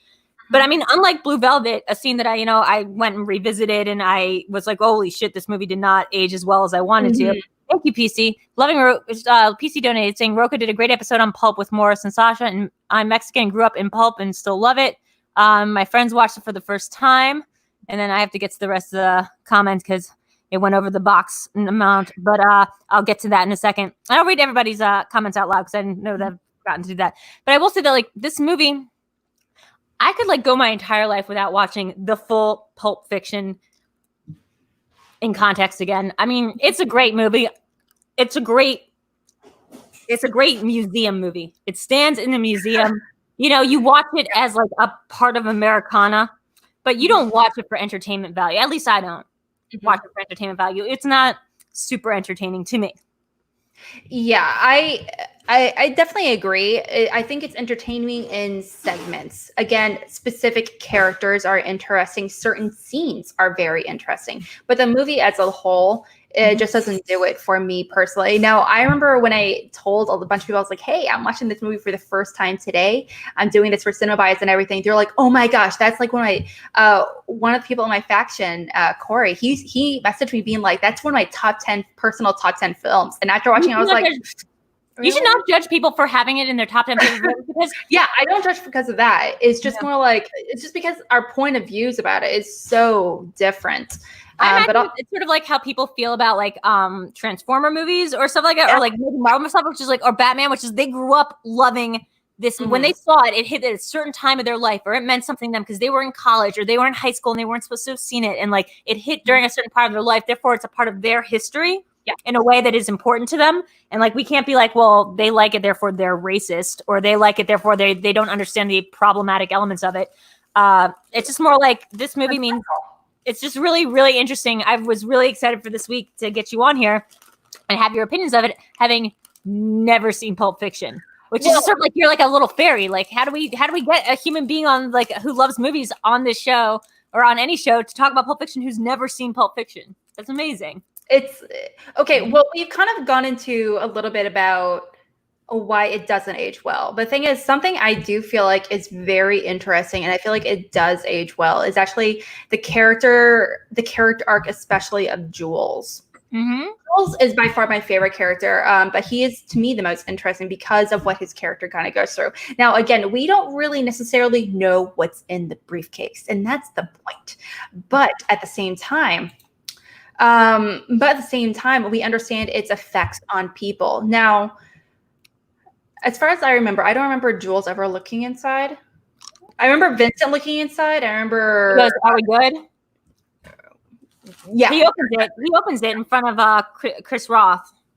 But I mean, unlike Blue Velvet, a scene that I went and revisited and I was like, holy shit, this movie did not age as well as I wanted to. Thank you, PC. PC donated saying, Roka did a great episode on Pulp with Morris and Sasha, and I'm Mexican, grew up in Pulp and still love it. My friends watched it for the first time, and then I have to get to the rest of the comments because it went over the box amount, but I'll get to that in a second. I'll read everybody's comments out loud because I didn't know that I've forgotten to do that. But I will say that like this movie, I could like go my entire life without watching the full Pulp Fiction in context again. I mean, it's a great movie. It's a great museum movie. It stands in the museum. You know, you watch it as like a part of Americana, but you don't watch it for entertainment value. At least I don't watch it for entertainment value. It's not super entertaining to me. Yeah, I definitely agree. I think it's entertaining in segments. Again, specific characters are interesting. Certain scenes are very interesting. But the movie as a whole, it just doesn't do it for me personally. Now, I remember when I told a bunch of people, I was like, hey, I'm watching this movie for the first time today. I'm doing this for Cinema Bias and everything. They're like, oh my gosh, that's like one of the people in my faction, Corey, he messaged me being like, that's one of my personal top 10 films. And after watching, I was like, you should not judge people for having it in their top 10 favorites because yeah, I don't judge because of that. It's just more like, it's just because our point of views about it is so different. But it's sort of like how people feel about like Transformer movies or stuff like that, or like Marvel stuff, which is like, or Batman, which is they grew up loving this. When they saw it, it hit at a certain time of their life, or it meant something to them because they were in college or they were in high school and they weren't supposed to have seen it, and like it hit during a certain part of their life. Therefore, it's a part of their history. In a way that is important to them. And like we can't be like, well, they like it, therefore they're racist, or they like it, therefore they don't understand the problematic elements of it. It's just more like this movie means it's just really, really interesting. I was really excited for this week to get you on here and have your opinions of it, having never seen Pulp Fiction. Which is just sort of like you're like a little fairy. Like how do we get a human being on like who loves movies on this show or on any show to talk about Pulp Fiction who's never seen Pulp Fiction? That's amazing. It's okay. Well, we've kind of gone into a little bit about why it doesn't age well. But the thing is, something I do feel like is very interesting, and I feel like it does age well, is actually the character arc, especially of Jules. Jules is by far my favorite character, but he is, to me, the most interesting because of what his character kind of goes through. Now, again, we don't really necessarily know what's in the briefcase, and that's the point. But at the same time, we understand its effects on people. Now, as far as I remember, I don't remember Jules ever looking inside. I remember Vincent looking inside. I remember. Are we good? Yeah. He opens it in front of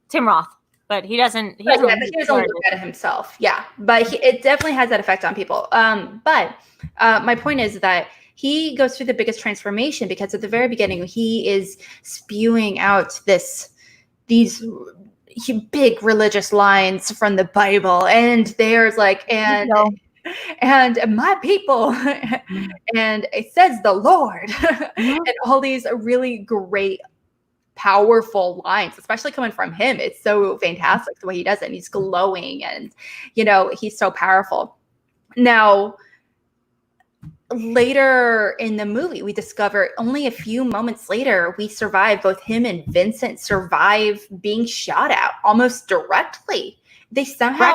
Tim Roth, but he doesn't. He doesn't look at it himself. Yeah, but it definitely has that effect on people. But my point is that he goes through the biggest transformation because at the very beginning, he is spewing out these big religious lines from the Bible. And there's like, and my people, and it says the Lord, and all these really great, powerful lines, especially coming from him. It's so fantastic the way he does it. And he's glowing and, he's so powerful. Now, later in the movie, we discover only a few moments later, both him and Vincent survive being shot at almost directly. They somehow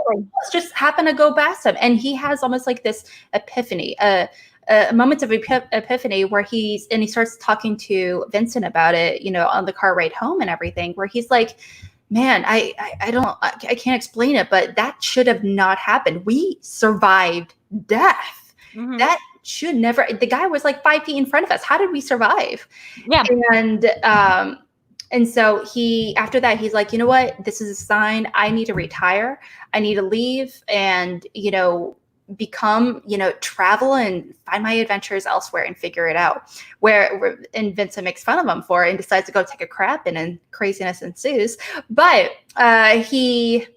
just happen to go past him. And he has almost like this epiphany, a moment of epiphany where he starts talking to Vincent about it, on the car ride home and everything, where he's like, man, I can't explain it, but that should have not happened. We survived death. That should never. The guy was like 5 feet in front of us. How did we survive? Yeah. And so after that, he's like, you know what? This is a sign. I need to retire. I need to leave and, travel and find my adventures elsewhere and figure it out. And Vincent makes fun of him for it and decides to go take a crap and then craziness ensues. But he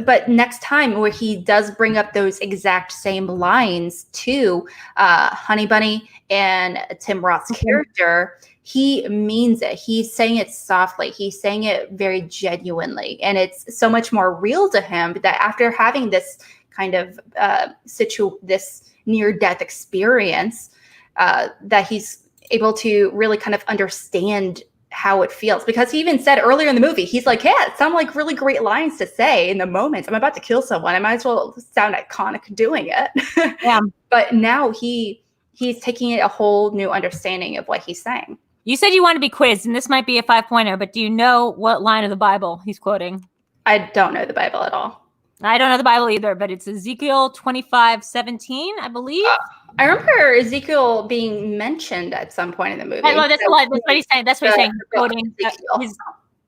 but next time where he does bring up those exact same lines to Honey Bunny and Tim Roth's character, he means it. He's saying it softly. He's saying it very genuinely. And it's so much more real to him that after having this kind of this near-death experience, that he's able to really kind of understand how it feels. Because he even said earlier in the movie, he's like, yeah, it sound like really great lines to say in the moment. I'm about to kill someone. I might as well sound iconic doing it. Yeah. But now he's taking it a whole new understanding of what he's saying. You said you want to be quizzed, and this might be a 5-pointer, but do you know what line of the Bible he's quoting? I don't know the Bible at all. I don't know the Bible either, but it's Ezekiel 25:17, I believe. I remember Ezekiel being mentioned at some point in the movie. Well, that's what he's saying. That's what he's saying. He's quoting.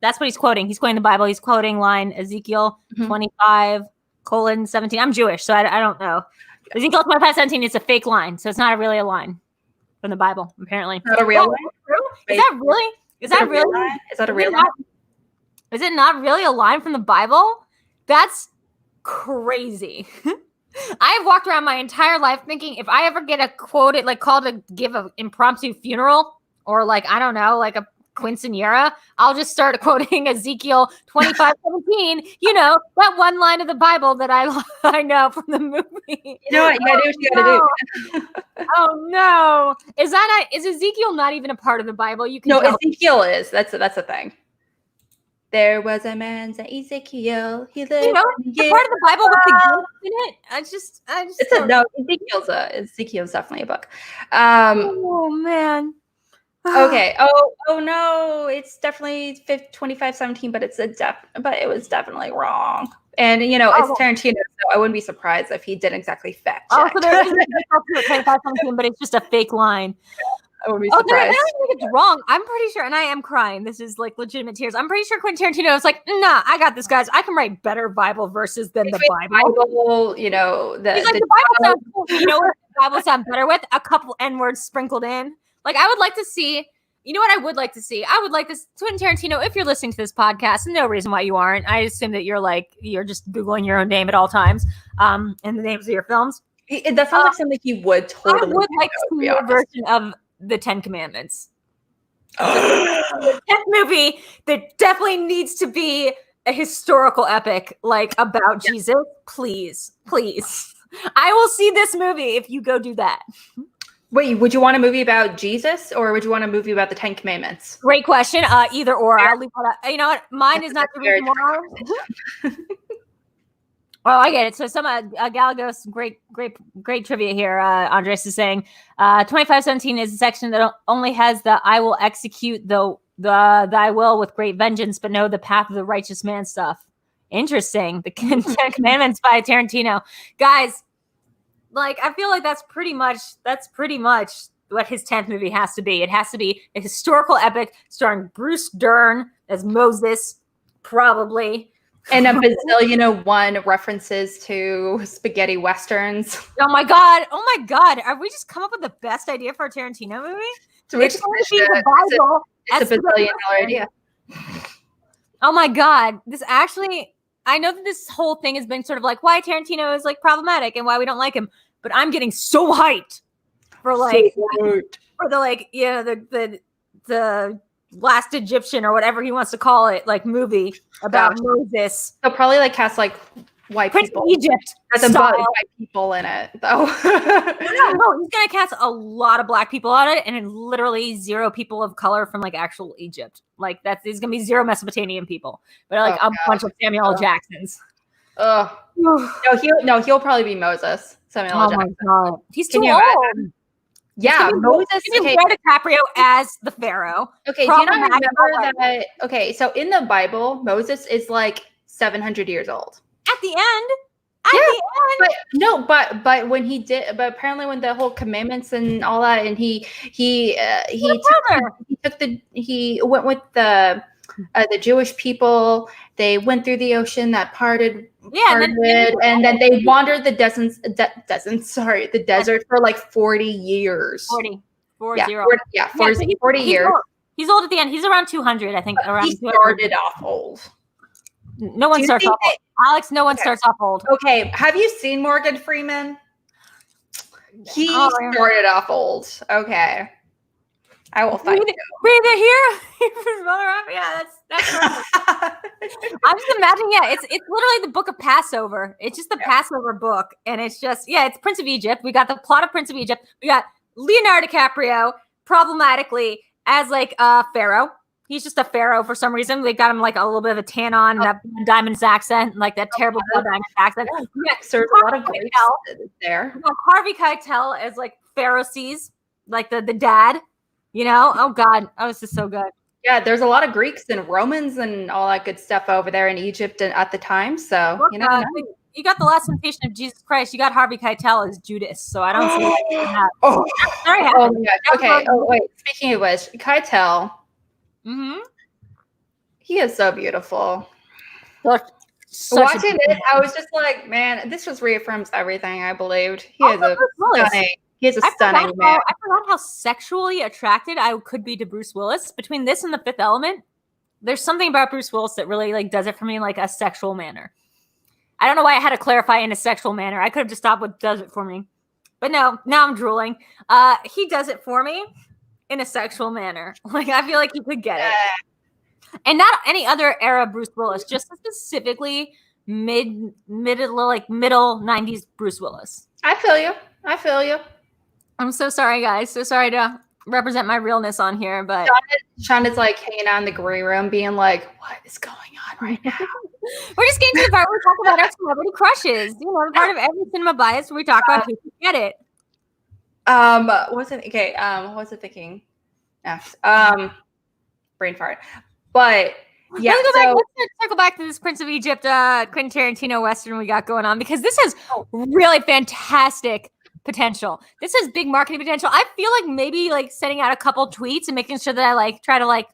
That's what he's quoting. He's quoting the Bible. He's quoting line Ezekiel 25:17. I'm Jewish, so I don't know. Ezekiel 25:17 is a fake line, so it's not really a line from the Bible, apparently. Not a real line? Is that really? Is that really? Is that a real line? Is it not really a line from the Bible? That's crazy. I've walked around my entire life thinking if I ever get called to give an impromptu funeral or I don't know, like a quinceanera, I'll just start quoting Ezekiel 25:17, that one line of the Bible that I know from the movie. You know what? You gotta do what you gotta do. Oh no. Is Ezekiel not even a part of the Bible? You can No, Ezekiel is. That's the thing. There was a man named Ezekiel. He lived. The part of the Bible with the gifts in it. I just. Ezekiel's definitely a book. Oh man. Okay. Oh no. It's definitely 25:17, but it was definitely wrong. And it's Tarantino, so I wouldn't be surprised if he did exactly fact check. So there is a 25:17, but it's just a fake line. I would be surprised. I don't think it's wrong. I'm pretty sure, and I am crying. This is legitimate tears. I'm pretty sure Quentin Tarantino was like, nah, I got this, guys. I can write better Bible verses than the Bible. He's like, the Bible sounds cool. You know what the Bible sounds better with? A couple N-words sprinkled in. I would like to see, what I would like to see? I would like this, Quentin Tarantino, if you're listening to this podcast, and no reason why you aren't. I assume that you're just Googling your own name at all times, and the names of your films. That sounds like something he would totally I would like to see a version of the 10 Commandments. The 10th movie that definitely needs to be a historical epic, about Jesus. Please. I will see this movie if you go do that. Wait, would you want a movie about Jesus or would you want a movie about the 10 Commandments? Great question. Either or. I'll leave that up. You know what? Mine is not due tomorrow. Oh, I get it. So Galagos, great trivia here. Andres is saying 25:17 is a section that only has the I will execute the thy will with great vengeance, but no the path of the righteous man stuff. Interesting. The 10 Commandments by Tarantino. Guys, I feel like that's pretty much what his 10th movie has to be. It has to be a historical epic starring Bruce Dern as Moses, probably. And a bazillion one references to spaghetti westerns. Oh my god! Have we just come up with the best idea for a Tarantino movie? So it's a bazillion-dollar idea. Oh my god! This actually, I know that this whole thing has been sort of why Tarantino is problematic and why we don't like him, but I'm getting so hyped for the Last Egyptian or whatever he wants to call it, movie about Moses. He'll probably cast white Prince people. Egypt. White people in it, though. No, he's gonna cast a lot of black people on it, and then literally 0 people of color from actual Egypt. There's gonna be 0 Mesopotamian people, but a bunch of Samuel L. Jacksons. He'll probably be Moses. Samuel L. Jackson. My God. He's too old. Yeah, Moses. Okay. DiCaprio as the Pharaoh. Okay, do you not remember that? Okay, so in the Bible, Moses is 700 years old. At the end. But when he did, but apparently when the whole commandments and all that, and he went with the Jewish people. They went through the ocean that parted. And then they wandered the desert for 40 years. 40 years. He's old at the end. He's around 200, I think. He started off old. No one starts off old. Alex, no one starts off old. Okay, have you seen Morgan Freeman? He started off old. Okay. I will fight you. Breathe it here. Yeah, that's I'm just imagining, it's literally the book of Passover. It's just the Passover book. And it's just, it's Prince of Egypt. We got the plot of Prince of Egypt. We got Leonardo DiCaprio problematically as like Pharaoh. He's just a Pharaoh for some reason. They got him like a little bit of a tan on, that Diamond's accent, like that terrible Diamond accent. There's a lot of Greeks there. We got Harvey Keitel as like Pharisees, like the dad. You know, oh God, oh, this is so good. Yeah, there's a lot of Greeks and Romans and all that good stuff over there in Egypt at the time. So, you know, you got the Last Temptation of Jesus Christ. You got Harvey Keitel as Judas. So I don't see that. Very happy. Oh, yeah. Okay. Oh, wait. Speaking of which, Keitel. He is so beautiful. Watching it, I was just like, man, this just reaffirms everything I believed. He is stunning. He is a stunning man. I forgot how sexually attracted I could be to Bruce Willis. Between this and The Fifth Element, there's something about Bruce Willis that really like does it for me in like a sexual manner. I don't know why I had to clarify in a sexual manner. I could have just stopped with does it for me. But no, now I'm drooling. He does it for me in a sexual manner. Like I feel like he could get it. And not any other era Bruce Willis, just specifically middle 90s Bruce Willis. I feel you. I'm so sorry, guys. So sorry to represent my realness on here, but Sean is like hanging out in the green room being like, what is going on right now? We're just getting to the part where we talk about our celebrity crushes. You know, part of every cinema bias where we talk about who can get it. What was it thinking? Next. Brain fart. But yeah, let's circle back to this Prince of Egypt, Quentin Tarantino Western we got going on, because this has really fantastic potential. This has big marketing potential. I feel like maybe like sending out a couple tweets and making sure that I like try to like,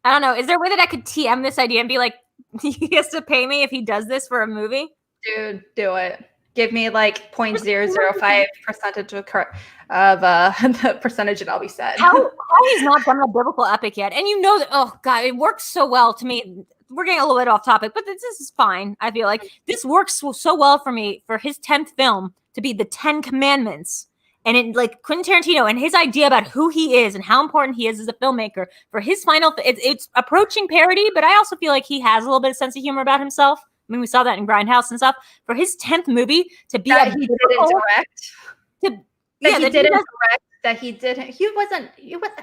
I don't know. Is there a way that I could TM this idea and be like, he has to pay me if he does this for a movie? Dude, do it. Give me like 0.005% of the percentage and I'll be set. How he's not done a biblical epic yet. And you know that, oh God, it works so well to me. We're getting a little bit off topic, but this is fine. I feel like this works so well for me for his 10th film to be the 10 Commandments. And it like Quentin Tarantino and his idea about who he is and how important he is as a filmmaker for his final, it's approaching parody, but I also feel like he has a little bit of sense of humor about himself. I mean, we saw that in Grindhouse and stuff. For his 10th movie to be that he didn't direct. That he didn't. He wasn't.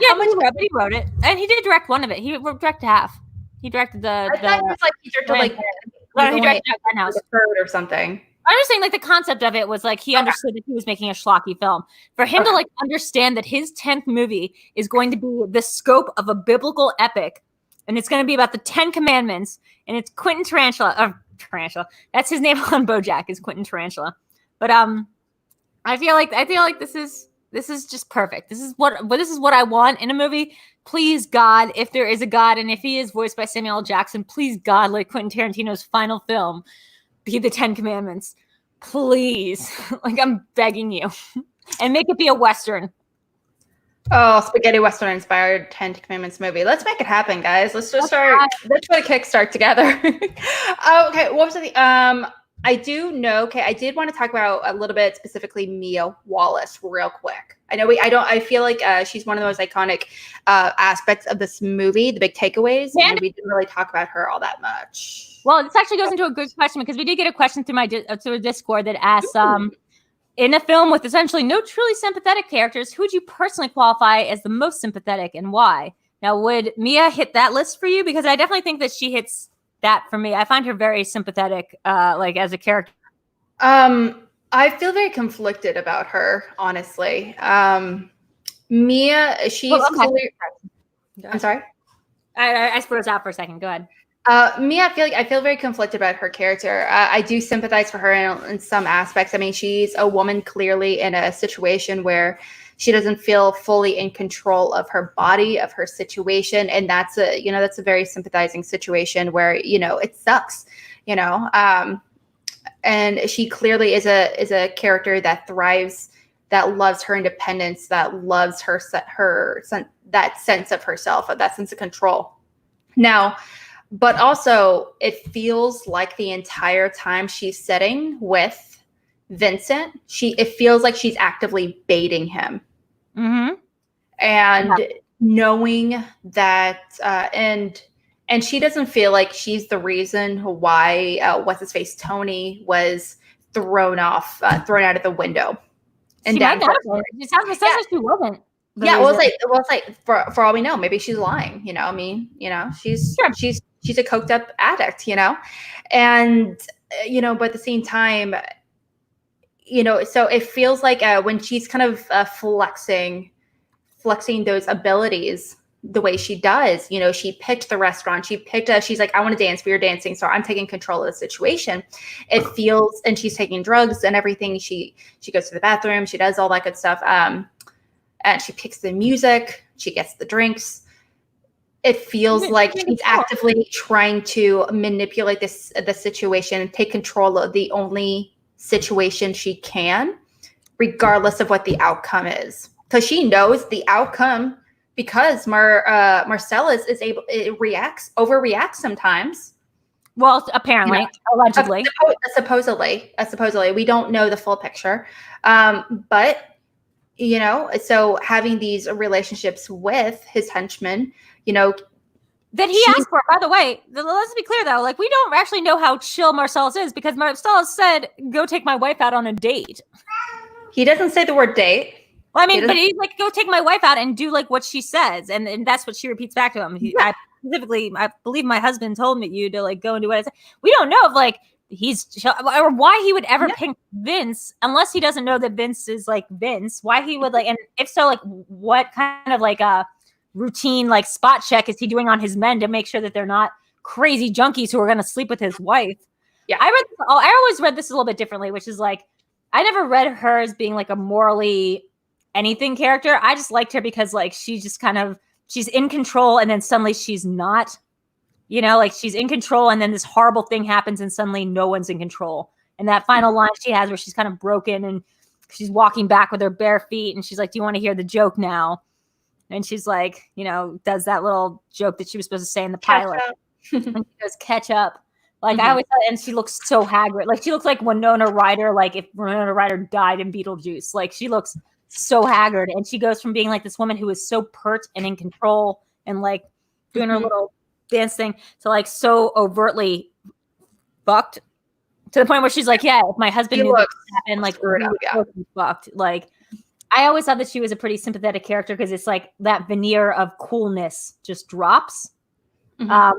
How much he wrote it, and he did direct one of it. He directed half. He directed the. I thought it was like he directed he directed Grindhouse or something. I'm just saying, like the concept of it was like he understood that he was making a schlocky film. For him to like understand that his 10th movie is going to be the scope of a biblical epic, and it's going to be about the 10 Commandments, and it's Quentin Tarantula. That's his name on BoJack is Quentin Tarantula. But I feel like this is just perfect. This is what I want in a movie. Please God, if there is a God, and if he is voiced by Samuel L. Jackson, please God, let Quentin Tarantino's final film be the 10 Commandments. Please. Like I'm begging you. And make it be a Western. Oh, spaghetti Western inspired 10 Commandments movie. Let's make it happen, guys. Let's put a kickstart together. Okay, what was the I do know. Okay, I did want to talk about a little bit specifically Mia Wallace real quick. I feel like she's one of the most iconic aspects of this movie, the big takeaways. And we didn't really talk about her all that much. Well, this actually goes into a good question because we did get a question through my Discord that asks, in a film with essentially no truly sympathetic characters, who would you personally qualify as the most sympathetic and why? Now, would Mia hit that list for you? Because I definitely think that she hits that for me. I find her very sympathetic, like as a character. I feel very conflicted about her, honestly. Mia, she's clearly... I'm sorry? I froze out for a second. Go ahead. Mia, I feel very conflicted about her character. I do sympathize for her in some aspects. I mean, she's a woman clearly in a situation where she doesn't feel fully in control of her body, of her situation, and that's a very sympathizing situation where it sucks, and she clearly is a character that thrives, that loves her independence, that loves that sense of herself, that sense of control. Now, But also, it feels like the entire time she's sitting with Vincent, it feels like she's actively baiting him. Mm-hmm. And knowing that, and she doesn't feel like she's the reason why what's his face Tony was thrown out of the window. And it sounds like she wasn't. Yeah, well, it's like for all we know, maybe she's lying. You know, I mean, you know, she's a coked up addict. You know, and you know, but at the same time, you know, so it feels like when she's kind of flexing those abilities the way she does, you know, she picked the restaurant, she's like, I want to dance, we were dancing, so I'm taking control of the situation. It feels, and she's taking drugs and everything. She goes to the bathroom, she does all that good stuff. And she picks the music, she gets the drinks. It feels like she's actively trying to manipulate the situation and take control of the only situation she can, regardless of what the outcome is. Because she knows the outcome, because Marcellus overreacts sometimes. Well, apparently, you know, allegedly, supposedly, we don't know the full picture. But you know, so having these relationships with his henchmen, you know, that he asked for. By the way, let's be clear though, like we don't actually know how chill Marcellus is, because Marcellus said, "Go take my wife out on a date." He doesn't say the word date. Well, I mean, but he's like, "Go take my wife out and do like what she says," and that's what she repeats back to him. I believe my husband told you to like go and do what I said. We don't know if like or why he would ever pick Vince, unless he doesn't know that Vince is like Vince. Why he would like, and if so, like what kind of like a routine like spot check is he doing on his men to make sure that they're not crazy junkies who are going to sleep with his wife? Yeah, I always read this a little bit differently, which is like, I never read her as being like a morally anything character. I just liked her because like she's in control, and then suddenly she's not. You know, like she's in control, and then this horrible thing happens, and suddenly no one's in control. And that final line she has where she's kind of broken and she's walking back with her bare feet, and she's like, "Do you want to hear the joke now?" And she's like, you know, does that little joke that she was supposed to say in the pilot. And she goes, "Catch up." Like I always thought, and she looks so haggard. Like she looks like Winona Ryder, like if Winona Ryder died in Beetlejuice. Like she looks so haggard, and she goes from being like this woman who is so pert and in control and like doing her little dance thing to like so overtly fucked, to the point where she's like, yeah, if my husband knew this happened, like fucked. Like I always thought that she was a pretty sympathetic character, because it's like that veneer of coolness just drops. I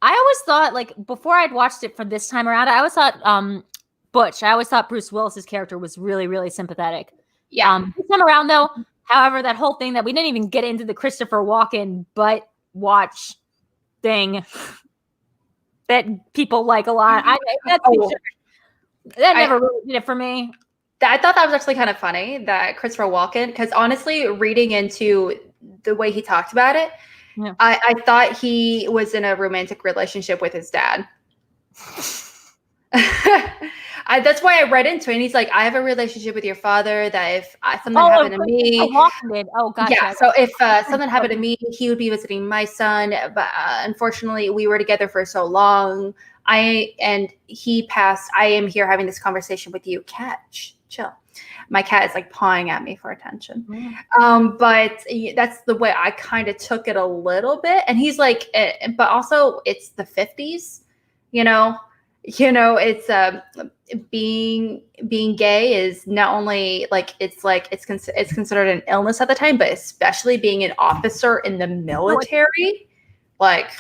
always thought, like before I'd watched it for this time around, I always thought Butch, I always thought Bruce Willis's character was really, really sympathetic. This time around though, however, that whole thing that we didn't even get into, the Christopher Walken butt watch thing that people like a lot. That never really did it for me. I thought that was actually kind of funny that Christopher Walken, because honestly, reading into the way he talked about it, I thought he was in a romantic relationship with his dad. That's why I read into it. And he's like, I have a relationship with your father, that if something happened to me. Gotcha. Yeah. So if something happened to me, he would be visiting my son. But unfortunately, we were together for so long. And he passed. I am here having this conversation with you. Cat, chill. My cat is like pawing at me for attention. But that's the way I kind of took it a little bit. And he's like, but also it's the 50s, you know, it's being gay is not only like it's considered an illness at the time, but especially being an officer in the military, like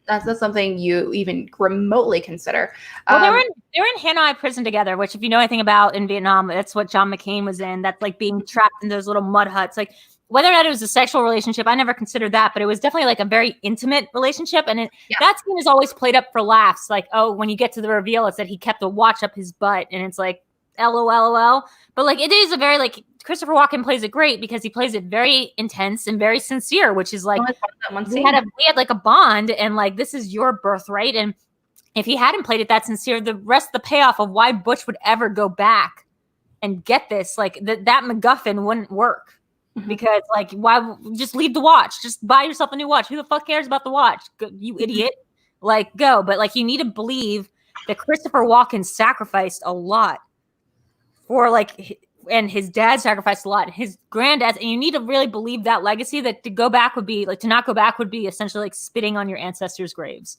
that's something you even remotely consider. Well, they were in Hanoi prison together, which if you know anything about in Vietnam, that's what John McCain was in. That's like being trapped in those little mud huts. Like whether or not it was a sexual relationship, I never considered that, but it was definitely like a very intimate relationship. And that scene is always played up for laughs. Like, oh, when you get to the reveal, it's that he kept a watch up his butt, and it's like, LOL. But like, it is a very like, Christopher Walken plays it great because he plays it very intense and very sincere, which is like, we had like a bond, and like, this is your birthright. And if he hadn't played it that sincere, the rest of the payoff of why Butch would ever go back and get this, like that MacGuffin wouldn't work. Because like, why just leave the watch? Just buy yourself a new watch. Who the fuck cares about the watch? You idiot. like go. But like you need to believe that Christopher Walken sacrificed a lot for like, and his dad sacrificed a lot, his granddad's, and you need to really believe that legacy, that to go back would be like, to not go back would be essentially like spitting on your ancestors' graves.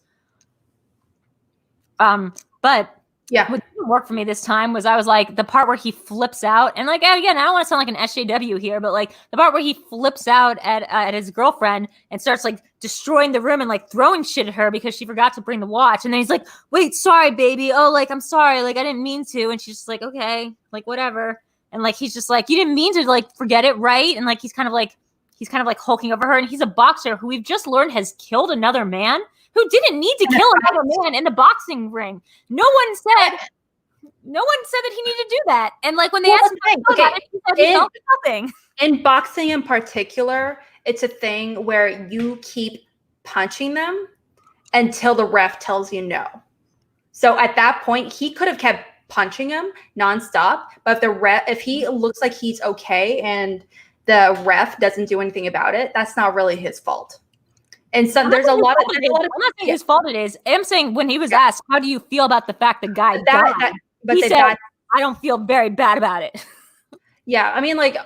But yeah, what didn't work for me this time was I was like, the part where he flips out, and like, again, I don't want to sound like an SJW here, but like the part where he flips out at his girlfriend and starts like destroying the room and like throwing shit at her because she forgot to bring the watch. And then he's like, wait, sorry, baby. Oh, like, I'm sorry. Like, I didn't mean to. And she's just like, okay, like, whatever. And like, he's just like, you didn't mean to like forget it, right? And like, he's kind of like hulking over her. And he's a boxer who we've just learned has killed another man who didn't need to kill another man in the boxing ring. No one said that he needed to do that. And like when they asked him about it, he said he felt nothing. In boxing in particular, it's a thing where you keep punching them until the ref tells you no. So at that point, he could have kept punching him nonstop, but if he looks like he's okay and the ref doesn't do anything about it, that's not really his fault. And so there's a lot of. I'm not saying whose fault it is. I'm saying when he was asked, "How do you feel about the fact the guy died?" He said, "I don't feel very bad about it." Yeah, I mean, like,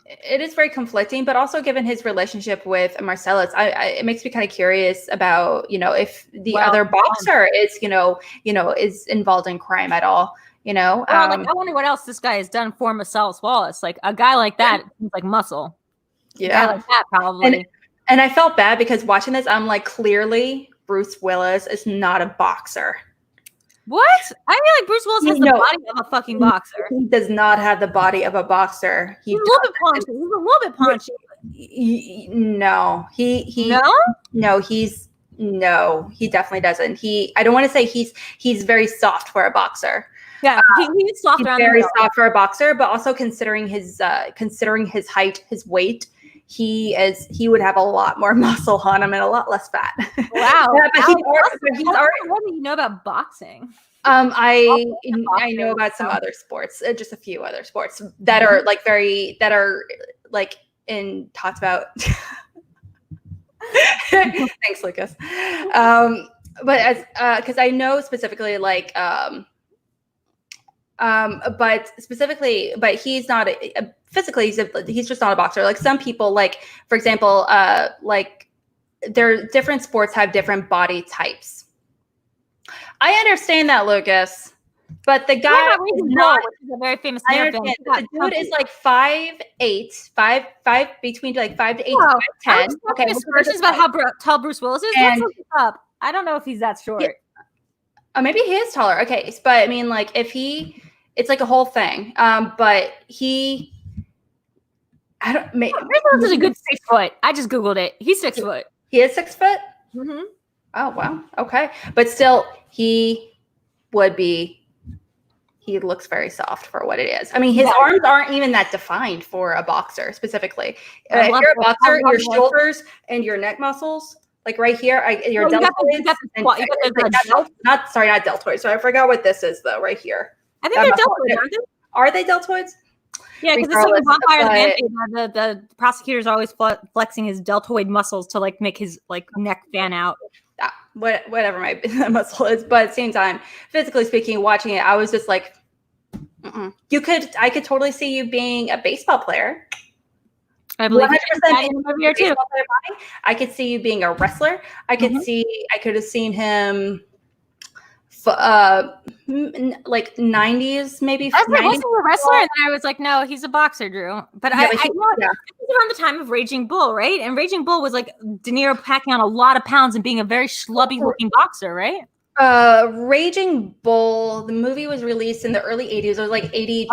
it is very conflicting, but also given his relationship with Marcellus, it makes me kind of curious about, if the other boxer is, is involved in crime at all. Like, I wonder what else this guy has done for Marcellus Wallace. Like a guy like that seems like muscle. Yeah, a guy like that probably. And I felt bad because watching this, I'm like, clearly Bruce Willis is not a boxer. What? I feel like Bruce Willis has the body of a fucking boxer. He does not have the body of a boxer. He's a little bit punchy. He's a little bit punchy. No, he definitely doesn't. I don't want to say he's very soft for a boxer. Yeah, he's soft. He's very soft for a boxer, but also considering his height, his weight, he would have a lot more muscle on him and a lot less fat. Wow. Yeah, but he's already. What do you know about boxing? I know about some other sports, just a few other sports that are in talked about. Thanks, Lucas. But as because I know specifically but he's not physically. He's just not a boxer. Like some people, like for example, different sports have different body types. I understand that, Lucas, but the guy is not. Which is a very famous. I understand. The dude is like 5'8", between like 5 to 8 to 5'10". Okay, questions about how tall Bruce Willis is. Let's look it up. I don't know if he's that short. Yeah. Oh, maybe he is taller. Okay, but I mean, like, it's like a whole thing. But he, I don't. Bruce Willis is a good 6 foot. I just googled it. He's 6 foot. He is 6 foot. Mm-hmm. Oh wow. Okay, but still, he looks very soft for what it is. I mean, his arms aren't even that defined for a boxer specifically. If you're a boxer, your shoulders and your neck muscles. Like right here, your deltoids. Not deltoids. So I forgot what this is though. Right here. I think they're deltoids, aren't they? Are they deltoids? Yeah, because it's like Vampire the prosecutor's always flexing his deltoid muscles to like make his like neck fan out. Whatever my muscle is, but at the same time, physically speaking, watching it, I was just like, I could totally see you being a baseball player. I believe 100% too. I could see you being a wrestler. I could have seen him like 90s, maybe. I was a wrestler, and then I was like, no, he's a boxer, Drew. But I know this was around the time of Raging Bull, right? And Raging Bull was like De Niro packing on a lot of pounds and being a very schlubby looking boxer, right? Raging Bull, the movie was released in the early 80s. It was like 82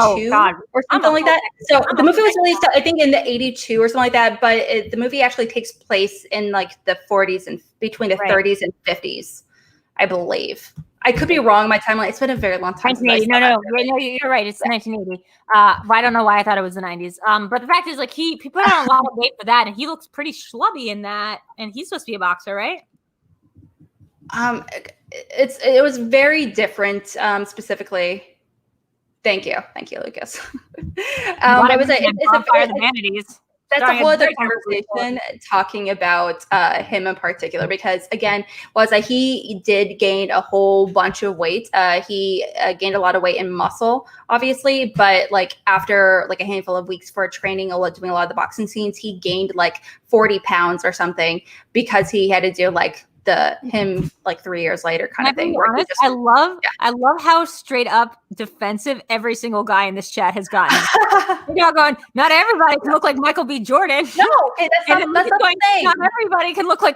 or something like that. So the movie was released, I think, in the 82 or something like that. But the movie actually takes place in like the 40s and between the 30s and 50s, I believe. I could be wrong. My timeline. It's been a very long time. 1980. No, you're right. It's 1980. I don't know why I thought it was the 90s. But the fact is, like, he put on a lot of weight for that, and he looks pretty schlubby in that. And he's supposed to be a boxer, right? It was very different. Specifically, thank you, Lucas. It was Vampire the Vanities. That's a whole other conversation talking about him in particular, because again, was that he did gain a whole bunch of weight. He gained a lot of weight in muscle, obviously, but like after like a handful of weeks for training, doing a lot of the boxing scenes, he gained like 40 pounds or something because he had to do like him like 3 years later kind of thing. Honest, I love how straight up defensive every single guy in this chat has gotten. You're all going, not everybody can look like Michael B. Jordan. No, that's not the thing. Not everybody can look like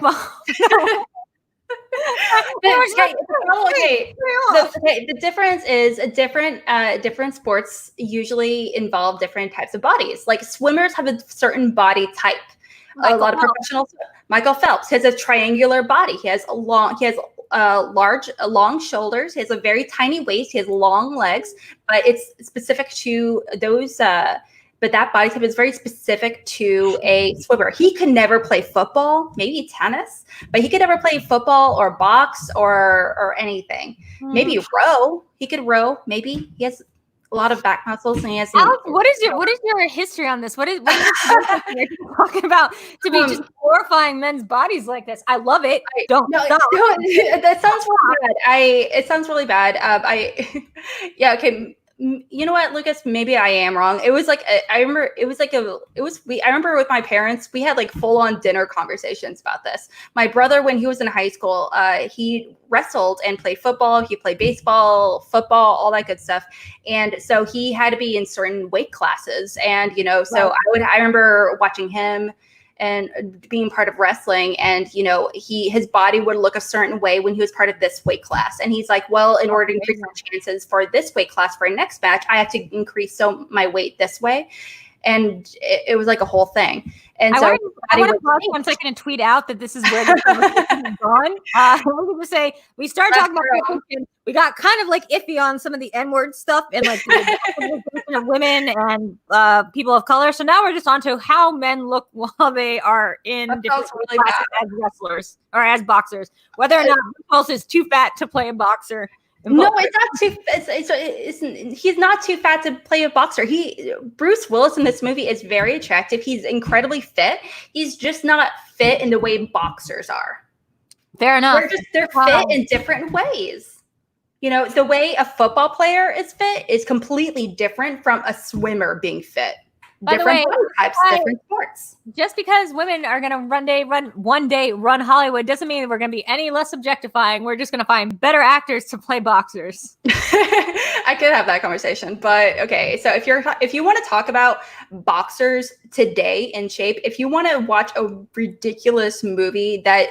the difference is different sports usually involve different types of bodies. Like swimmers have a certain body type. A lot of professionals. Michael Phelps has a triangular body. He has long shoulders. He has a very tiny waist. He has long legs, but it's specific to those. But that body type is very specific to a swimmer. He could never play football, maybe tennis, but he could never play football or box or anything. Maybe row. He could row. Maybe he has a lot of back muscles, and he has. Alex, what is your history on this? What is talking about to be just glorifying men's bodies like this? I love it. Stop. That sounds really bad. It sounds really bad. Yeah. Okay. You know what, Lucas? Maybe I am wrong. It was like I remember with my parents, we had like full on dinner conversations about this. My brother, when he was in high school, he wrestled and played football. He played baseball, football, all that good stuff. And so he had to be in certain weight classes. And so I remember watching him and being part of wrestling, and his body would look a certain way when he was part of this weight class, and he's like, well, in order to increase my chances for this weight class for a next match, I have to increase my weight this way. And it was like a whole thing. And I want to pause 1 second and tweet out that this is where the conversation is gone. Let me just say, we started talking about we got kind of like iffy on some of the N-word stuff and like the of women and people of color. So now we're just on to how men look while they are in different classes as wrestlers or as boxers. Whether or not Pulse is too fat to play a boxer. No, it's not he's not too fat to play a boxer. Bruce Willis in this movie is very attractive. He's incredibly fit. He's just not fit in the way boxers are. Fair enough. They're fit in different ways. The way a football player is fit is completely different from a swimmer being fit. Different types, different sports. Just because women are going to one day run Hollywood doesn't mean we're going to be any less objectifying. We're just going to find better actors to play boxers. I could have that conversation, but okay. So if you want to talk about boxers today in shape, if you want to watch a ridiculous movie that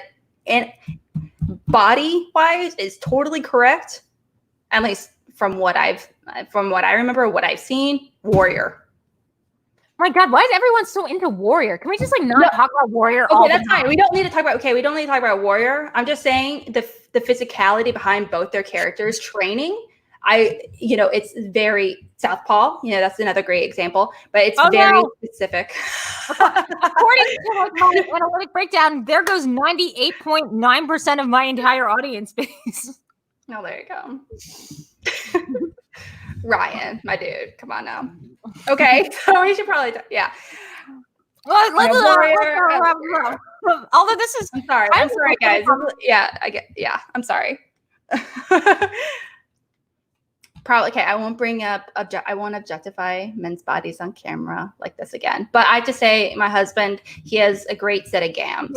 body wise is totally correct, at least from what I remember, what I've seen, Warrior. My God, why is everyone so into Warrior? Can we just not talk about Warrior? Okay, that's fine. We don't need to talk about Warrior. I'm just saying the physicality behind both their characters' training. It's very Southpaw. That's another great example, but it's very specific. According to my analytic breakdown, there goes 98.9% of my entire audience base. Oh, there you go. Ryan, my dude, come on now. Okay, so we should probably Well, although this is, I'm sorry, guys. I'm sorry. Probably okay. I won't bring up. I won't objectify men's bodies on camera like this again. But I have to say, my husband, he has a great set of gams.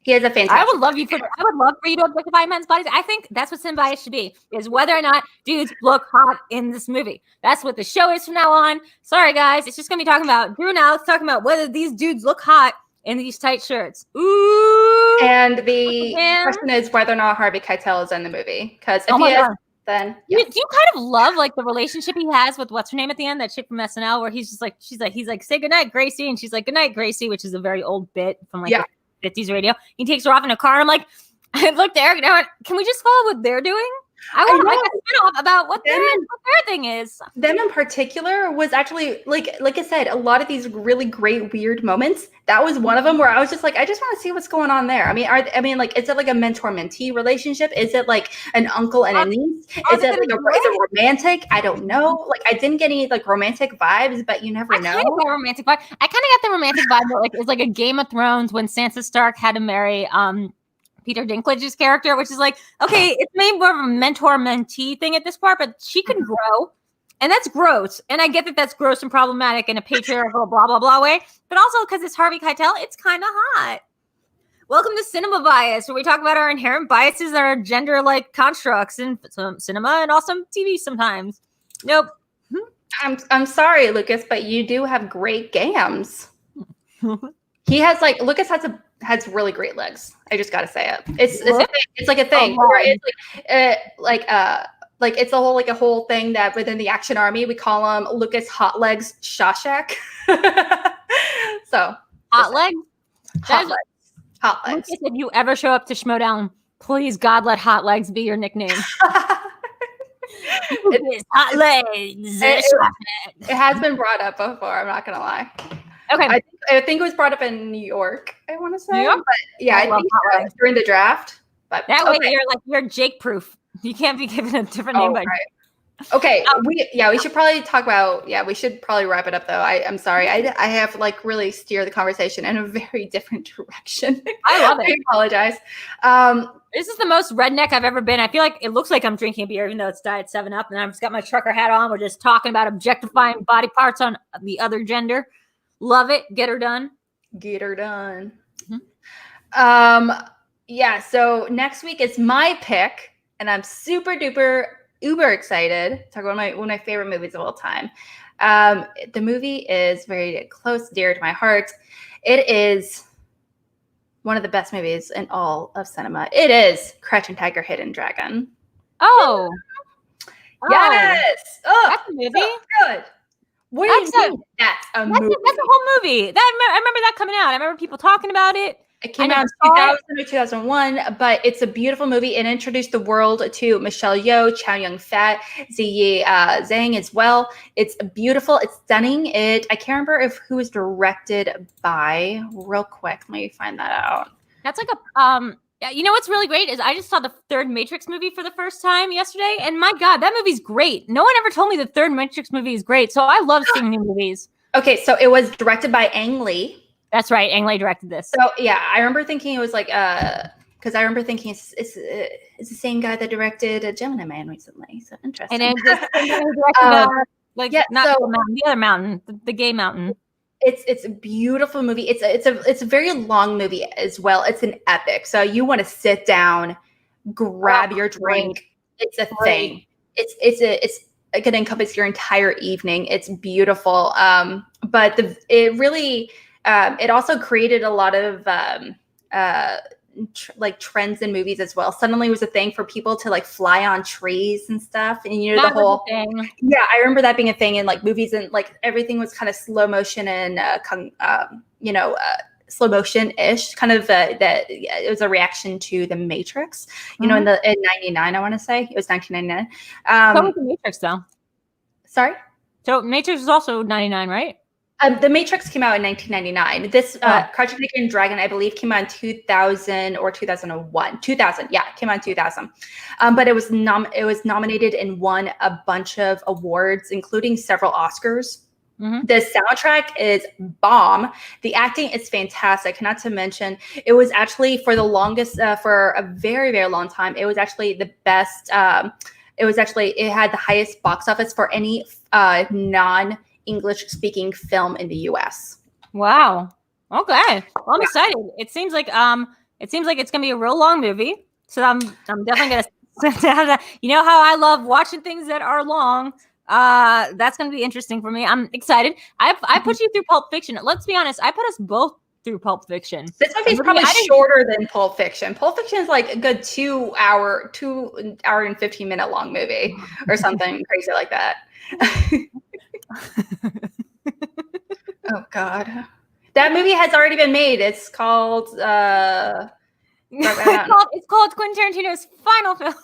He has a fantastic. I would love for you to objectify men's bodies. I think that's what Symbiote should be, is whether or not dudes look hot in this movie. That's what the show is from now on. Sorry, guys. It's just going to be talking about Drew now. It's talking about whether these dudes look hot in these tight shirts. Ooh. And the question is whether or not Harvey Keitel is in the movie. Because if he is, then do you kind of love like the relationship he has with what's her name at the end, that chick from SNL, where he's just like, he's like, say goodnight, Gracie. And she's like, goodnight, Gracie, which is a very old bit from like 50s radio. He takes her off in a car. And I'm like, I looked there. Can we just follow what they're doing? I want to make a spin-off about what their thing is. Them in particular was actually like I said, a lot of these really great weird moments. That was one of them where I was just like, I just want to see what's going on there. I mean, like, is it like a mentor-mentee relationship? Is it like an uncle and a niece? Is it like is it romantic? I don't know. Like, I didn't get any like romantic vibes, but you never know. I kind of got a romantic vibe. I kind of got the romantic vibe that like it's like a Game of Thrones when Sansa Stark had to marry Peter Dinklage's character, which is like, okay, it's maybe more of a mentor-mentee thing at this part, but she can grow. And that's gross. And I get that that's gross and problematic in a patriarchal blah, blah, blah way. But also because it's Harvey Keitel, it's kind of hot. Welcome to Cinema Bias, where we talk about our inherent biases that are gender-like constructs in some cinema and also TV sometimes. Nope. I'm sorry, Lucas, but you do have great gams. He has like, Lucas has really great legs. I just got to say it. It's like a thing. Oh, where it's like it's a whole thing that within the Action Army we call him Lucas Hot Legs Shawshank. So hot legs. Hot legs. Lucas, if you ever show up to Schmoedown, please God let Hot Legs be your nickname. It's Hot Legs. It has been brought up before. I'm not gonna lie. Okay. I think it was brought up in New York. I want to say. New York? But yeah, I think so, during the draft. But that way you're Jake proof. You can't be given a different name. Right. Okay. We should probably talk about. Yeah, we should probably wrap it up though. I'm sorry. I have like really steer the conversation in a very different direction. I love it. I apologize. This is the most redneck I've ever been. I feel like it looks like I'm drinking a beer, even though it's Diet 7-Up, and I've just got my trucker hat on. We're just talking about objectifying body parts on the other gender. Love it. Get her done. Get her done. Mm-hmm. Yeah. So next week is my pick, and I'm super duper uber excited. Talk about one of my favorite movies of all time. The movie is very close, dear to my heart. It is one of the best movies in all of cinema. It is Crouching Tiger, Hidden Dragon. Oh. Yes. Oh, that's a movie. So good. What do you mean? That's a movie. That's a whole movie. I remember that coming out. I remember people talking about it. It came out in 2000 or 2001, but it's a beautiful movie. It introduced the world to Michelle Yeoh, Chow Yun-fat, Ziyi Zhang as well. It's beautiful. It's stunning. I can't remember who was directed by. Real quick, let me find that out. That's like a you know what's really great is I just saw the third Matrix movie for the first time yesterday, and my God, that movie's great. No one ever told me the third Matrix movie is great, so I love seeing new movies. Okay, so it was directed by Ang Lee. That's right. Ang Lee directed this. So yeah, I remember thinking it was like because I remember thinking it's the same guy that directed Gemini Man recently. So interesting. And then directed the other mountain, the gay mountain. It's a beautiful movie. It's a very long movie as well. It's an epic. So you want to sit down, grab your drink. It's a thing. It's going to encompass your entire evening. It's beautiful. But it really. It also created a lot of trends in movies as well. Suddenly it was a thing for people to like fly on trees and stuff. And you know, the whole thing. Yeah, I remember that being a thing in like movies, and like everything was kind of slow motion and slow motion-ish. Kind of it was a reaction to The Matrix. You know, in 99, I want to say it was 1999. So was The Matrix though. Sorry. So Matrix was also 99, right? The Matrix came out in 1999. This Crouching Tiger, Hidden Dragon, I believe, came out in 2000 or 2001. 2000, yeah, it came out in 2000. But it was nominated and won a bunch of awards, including several Oscars. Mm-hmm. The soundtrack is bomb. The acting is fantastic. Not to mention, it was actually for the longest, for a very, very long time, it was actually the best. It had the highest box office for any non-English speaking film in the US. Wow. Okay. Well, I'm excited. It seems like it's gonna be a real long movie. So I'm definitely gonna have that. You know how I love watching things that are long. That's gonna be interesting for me. I'm excited. I put you through Pulp Fiction. Let's be honest, I put us both through Pulp Fiction. This movie is probably shorter than Pulp Fiction. Pulp Fiction is like a good 2 hour and 15-minute long movie or something crazy like that. Oh God, that movie has already been made. It's called it's called Quentin Tarantino's final film.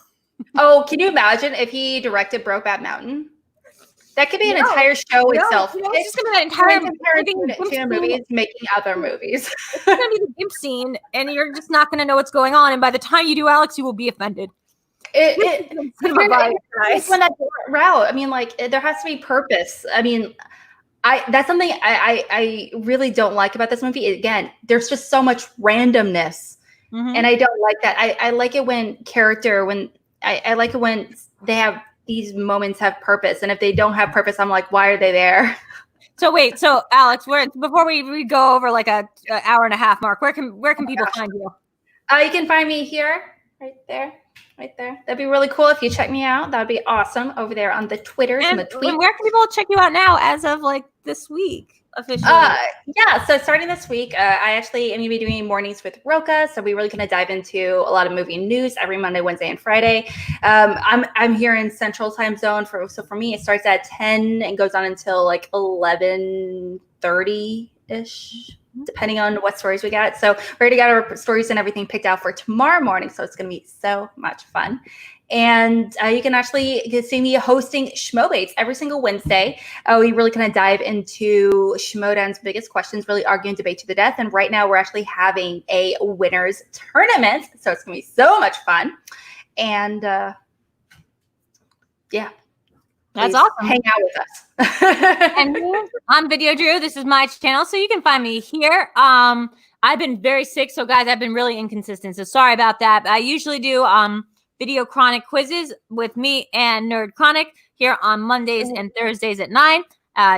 Oh, can you imagine if he directed Brokeback Mountain? That could be an entire show itself. It's just gonna be an entire movies making other movies. It's gonna be the gimp scene, and you're just not gonna know what's going on. And by the time you do, Alex, you will be offended. It's when that route. I mean, like there has to be purpose. I mean, that's something I really don't like about this movie. Again, there's just so much randomness, and I don't like that. I like it when I like it when they have these moments have purpose, and if they don't have purpose, I'm like, why are they there? So wait, so Alex, before we go over like a hour and a half mark, where can people find you? You can find me here, right there. That'd be really cool if you check me out. That'd be awesome over there on the Twitters and the tweets. And where can people check you out now as of like this week officially? Yeah, so starting this week, I actually am going to be doing mornings with Roka. So we're really going to dive into a lot of movie news every Monday, Wednesday, and Friday. I'm here in Central Time Zone. So for me, it starts at 10 and goes on until like 11:30-ish. Depending on what stories we got. So we already got our stories and everything picked out for tomorrow morning. So it's going to be so much fun. And you can actually see me hosting Schmoedawn every single Wednesday. We really kind of dive into Schmoedown's biggest questions, really argue and debate to the death. And right now we're actually having a winners tournament. So it's going to be so much fun. And yeah. That's awesome. Hang out with us. And I'm VideoDrew. This is my channel, so you can find me here. I've been very sick, so guys, I've been really inconsistent. So sorry about that. I usually do VideoChronic quizzes with me and NerdChronic here on Mondays and Thursdays at 9.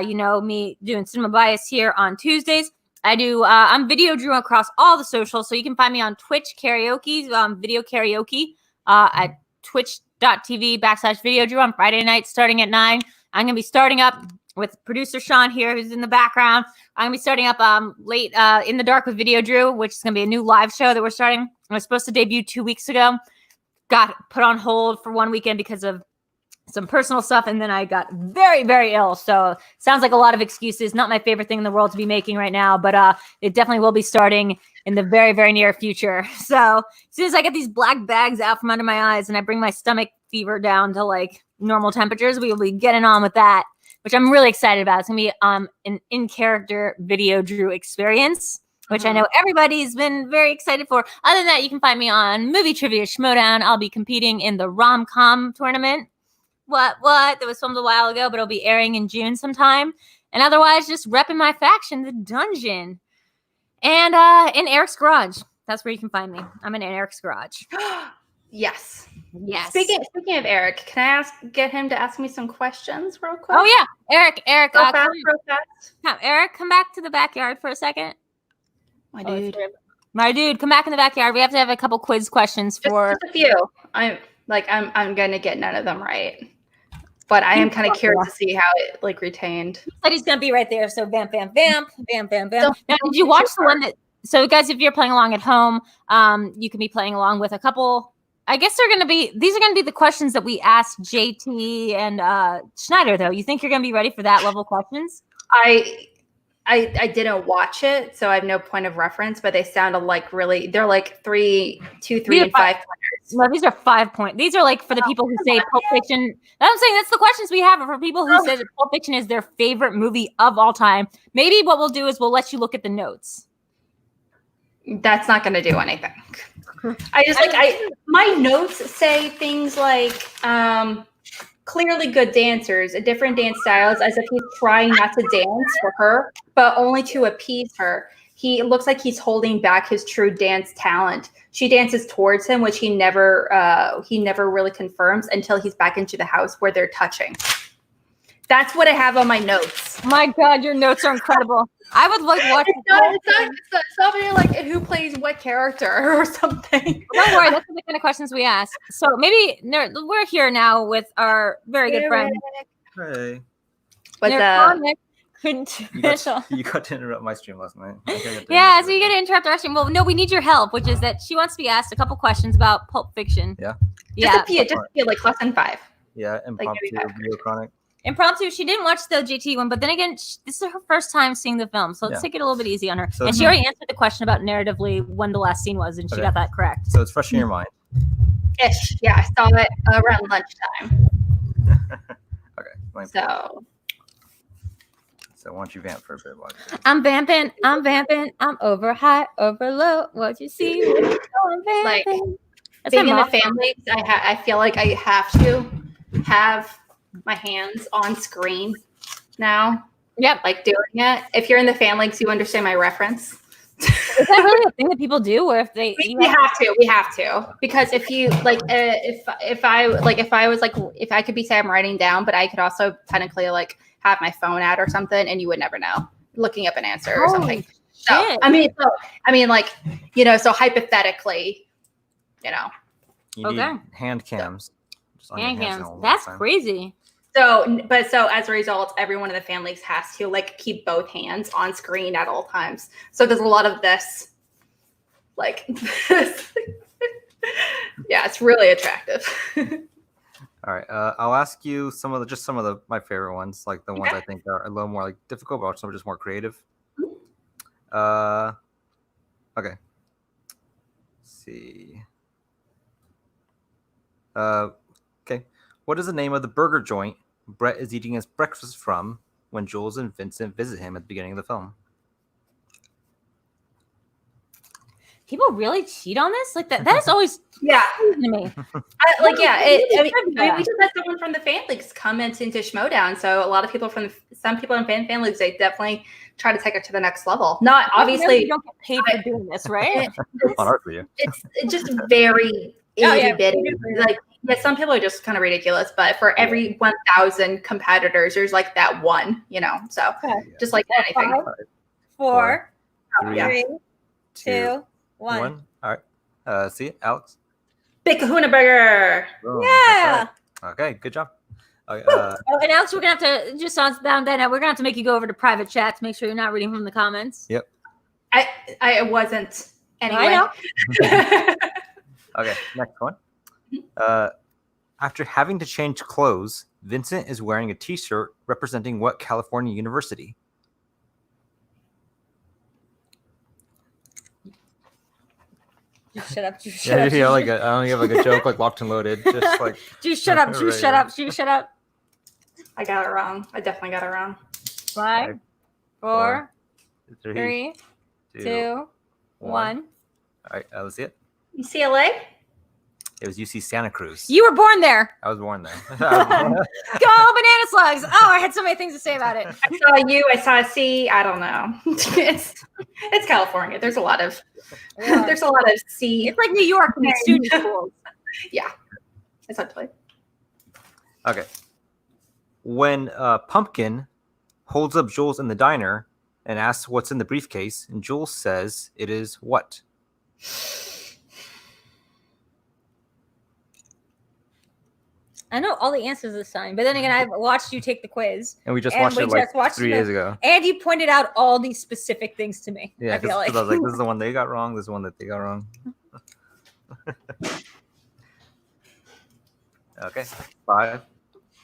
You know me doing cinema bias here on Tuesdays. I'm VideoDrew across all the socials, so you can find me on Twitch karaoke, video karaoke at twitch.tv/VideoDrew on Friday night starting at 9. I'm going to be starting up with producer Sean here, who's in the background. I'm going to be starting up late in the dark with VideoDrew, which is going to be a new live show that we're starting. I was supposed to debut 2 weeks ago. Got put on hold for one weekend because of some personal stuff, and then I got very, very ill. So sounds like a lot of excuses. Not my favorite thing in the world to be making right now, but it definitely will be starting in the very, very near future. So as soon as I get these black bags out from under my eyes and I bring my stomach fever down to like normal temperatures, we will be getting on with that, which I'm really excited about. It's gonna be an in-character VideoDrew experience, which I know everybody's been very excited for. Other than that, you can find me on Movie Trivia Schmoedown. I'll be competing in the rom-com tournament. What? That was filmed a while ago, but it'll be airing in June sometime. And otherwise, just repping my faction, The Dungeon. And in Eric's Garage. That's where you can find me. I'm in Eric's Garage. Yes. Speaking of Eric, can I get him to ask me some questions real quick? Oh yeah, Eric. Real fast. Eric, come back to the backyard for a second. My dude, come back in the backyard. We have to have a couple quiz questions for just a few. I'm gonna get none of them right, but I am kind of curious to see how it like retained. He said he's gonna be right there. So vamp. Now, did you watch the one that? So guys, if you're playing along at home, you can be playing along with a couple. I guess these are going to be the questions that we asked JT and Schneider, though. You think you're going to be ready for that level of questions? I didn't watch it, so I have no point of reference, but they sounded like they're like 3, 2, 3, and 5 pointers. No, these are 5 point. These are like for the people who say Pulp Fiction. I'm saying that's the questions we have for people who say that Pulp Fiction is their favorite movie of all time. Maybe what we'll do is we'll let you look at the notes. That's not going to do anything. My notes say things like clearly good dancers, different dance styles, as if he's trying not to dance for her, but only to appease her. He looks like he's holding back his true dance talent. She dances towards him, which he never really confirms until he's back into the house where they're touching. That's what I have on my notes. My God, your notes are incredible. I would like watch. It's not really like who plays what character or something. Don't worry, that's the kind of questions we ask. So maybe we're here now with our very good friend. Hey. What's NerdChronic. You got to interrupt my stream last night. Yeah, so you get to interrupt our stream. Well, no, we need your help, which is that she wants to be asked a couple questions about Pulp Fiction. Yeah. Just a few, like less than 5. Yeah, impromptu VideoChronic. Impromptu. She didn't watch the JT one, but then again, this is her first time seeing the film, so let's take it a little bit easy on her. So, and she already answered the question about narratively when the last scene was, and she got that correct. So it's fresh in your mind. Ish. Yeah, I saw it around lunchtime. Okay. So why don't you vamp for a bit? I'm vamping. I'm over high, over low. What you see? I'm vamping. Like, being in the families, I feel like I have to have my hands on screen now. Yep. Like doing it. If you're in the families, you understand my reference. Is that really a thing that people do? Where if they we have to because if you like if I could be say I'm writing down, but I could also technically like have my phone out or something, and you would never know, looking up an answer or something. So I mean, like, you know, so hypothetically, you know, you need hand cams. Hand cams. That's crazy. So as a result, everyone in the families has to like keep both hands on screen at all times. So there's a lot of this, like, yeah, it's really attractive. All right, I'll ask you some of my favorite ones, like the ones I think are a little more like difficult, but some are just more creative. Okay. Let's see. Okay. What is the name of the burger joint Brett is eating his breakfast from when Jules and Vincent visit him at the beginning of the film? People really cheat on this? Like that is always to me. We just had someone from the families comment into Schmoedown. So a lot of people some people in families, they definitely try to take it to the next level. Not obviously, you don't get paid for doing this, right? It's just very itty bitty. Like, yeah, some people are just kind of ridiculous, but for every 1,000 competitors, there's like that one, you know. So just like anything. 5, 4, 3, 2, 1. All right. See it, Alex? Big Kahuna Burger. Boom. Yeah. Right. Okay, good job. Okay, and Alex, we're gonna have to just on down then. We're gonna have to make you go over to private chat to make sure you're not reading from the comments. Yep. I wasn't anyway. I know. Okay, next one. After having to change clothes, Vincent is wearing a T-shirt representing what California university? Just shut up. Just shut up. Yeah, like I don't have like a joke like locked and loaded. Just like just shut up. Just shut up. Just shut up. I got it wrong. I definitely got it wrong. 5, 4, 3, 2, 1. All right, let's see it. UCLA? It was UC Santa Cruz. You were born there. I was born there. Go banana slugs. Oh, I had so many things to say about it. I saw U. I saw C. I don't know. It's California. There's a lot of C. It's like New York and student schools. Yeah, essentially. Okay. When Pumpkin holds up Jules in the diner and asks what's in the briefcase, and Jules says it is what? I know all the answers this time, but then again, I've watched you take the quiz. And we just watched it like 3 days ago. And you pointed out all these specific things to me. Yeah, because I was like, this is the one they got wrong. This is the one that they got wrong. Okay. 5,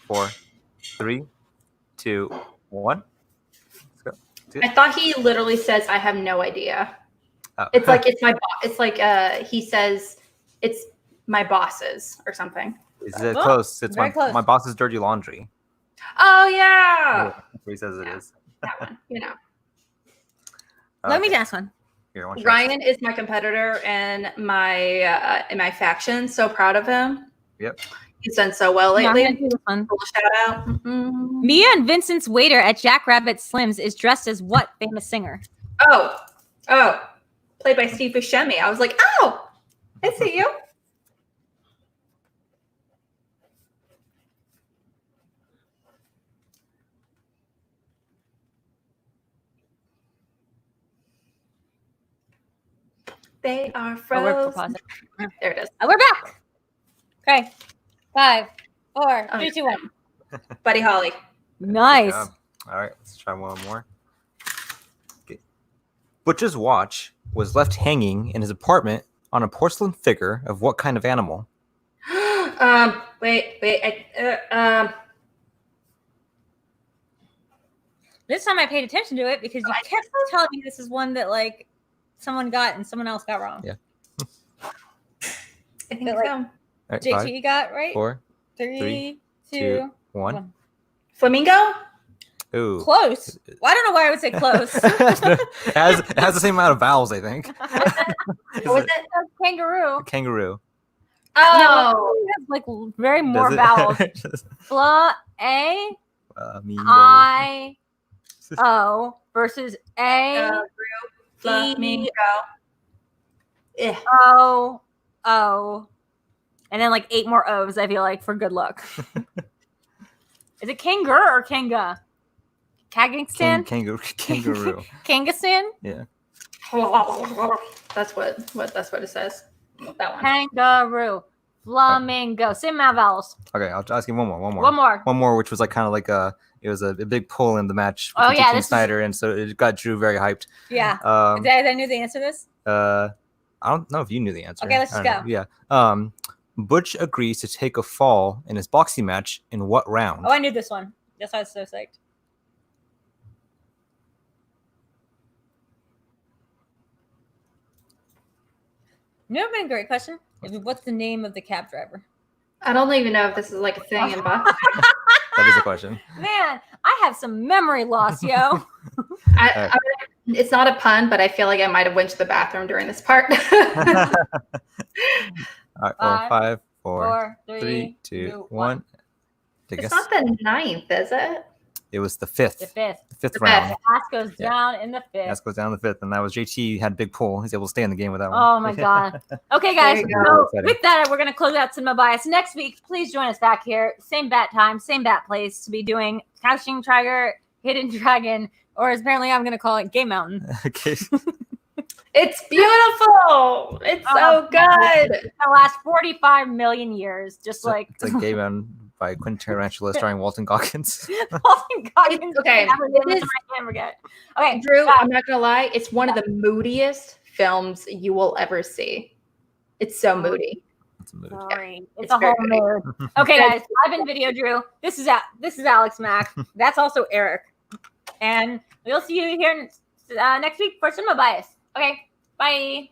4, 3, 2, 1. Let's go. I thought he literally says, "I have no idea." Oh. It's like it's my. It's like he says, "It's my boss's" or something. Is it close? It's my boss's dirty laundry. Oh yeah. That's what he says it is. That one, you know. Let me ask one. Here, Ryan is my competitor in my faction. So proud of him. Yep. He's done so well lately. Shout out. Mm-hmm. Mia and Vincent's waiter at Jack Rabbit Slim's is dressed as what famous singer? Oh, played by Steve Buscemi. I was like, oh, I see you. They are frozen. There it is. We're back. Okay. 5, 4, 3, 2, 1. Buddy Holly. Nice. All right, let's try one more. Okay. Butch's watch was left hanging in his apartment on a porcelain figure of what kind of animal? Wait. This time I paid attention to it because you kept telling me this is one that like someone got and someone else got wrong. Yeah. I think so. All right, JT, 5, you got right? 4, 3, 2, 2, 1. Flamingo? Ooh. Close. Well, I don't know why I would say close. it has the same amount of vowels, I think. What was it? Kangaroo. Kangaroo. Oh. It has like very more Does it? vowels. Fla A Me, I O versus A Flamingo. Eh. O O, and then like 8 more O's. I feel like for good luck. Is it kangaroo or kanga? Kazakhstan? Kangaroo. Kangastan? Yeah. That's what it says. That one. Kangaroo. Flamingo. Same amount of vowels. Okay, I'll ask you one more. One more. Which was like kind of like it was a big pull in the match Oh, between yeah, King Snyder, and so it got Drew very hyped. Yeah. Um, I knew the answer to this. I don't know if you knew the answer. Okay, let's just go. Yeah. Butch agrees to take a fall in his boxing match in what round? Oh, I knew this one. That's why I was so psyched. You know, it'd been a great question. What's the name of the cab driver? I don't even know if this is like a thing in boxing. That is a question. Man, I have some memory loss, yo. It's not a pun, but I feel like I might have went to the bathroom during this part. All right, well, 5, 4, 4, 3, 2, 1. It's not the 9th, is it? It was the 5th. The 5th. The 5th The round. The ass goes down in the 5th. Ass goes down the 5th, and that was JT had a big pull. He's able to stay in the game with that one. Oh my god. Okay, guys. There you So go. with that, we're gonna close out Cinema Bias. Next week, please join us back here. Same bat time, same bat place to be doing Crouching Tiger, Hidden Dragon, or as apparently I'm gonna call it Game Mountain. Okay. It's beautiful. It's so good. The last 45 million years, just like It's like Game On by Quentin Tarantula starring Walton Goggins. Walton Goggins. Okay. I forget. Okay, Drew, I'm not gonna lie, it's one of the moodiest films you will ever see. It's so moody. It's a mood. sorry. It's It's a whole very mood. Okay, guys, I've been VideoDrew. This is Alex Mack. That's also Eric, and we'll see you here next week for Cinema Bias. Okay, bye.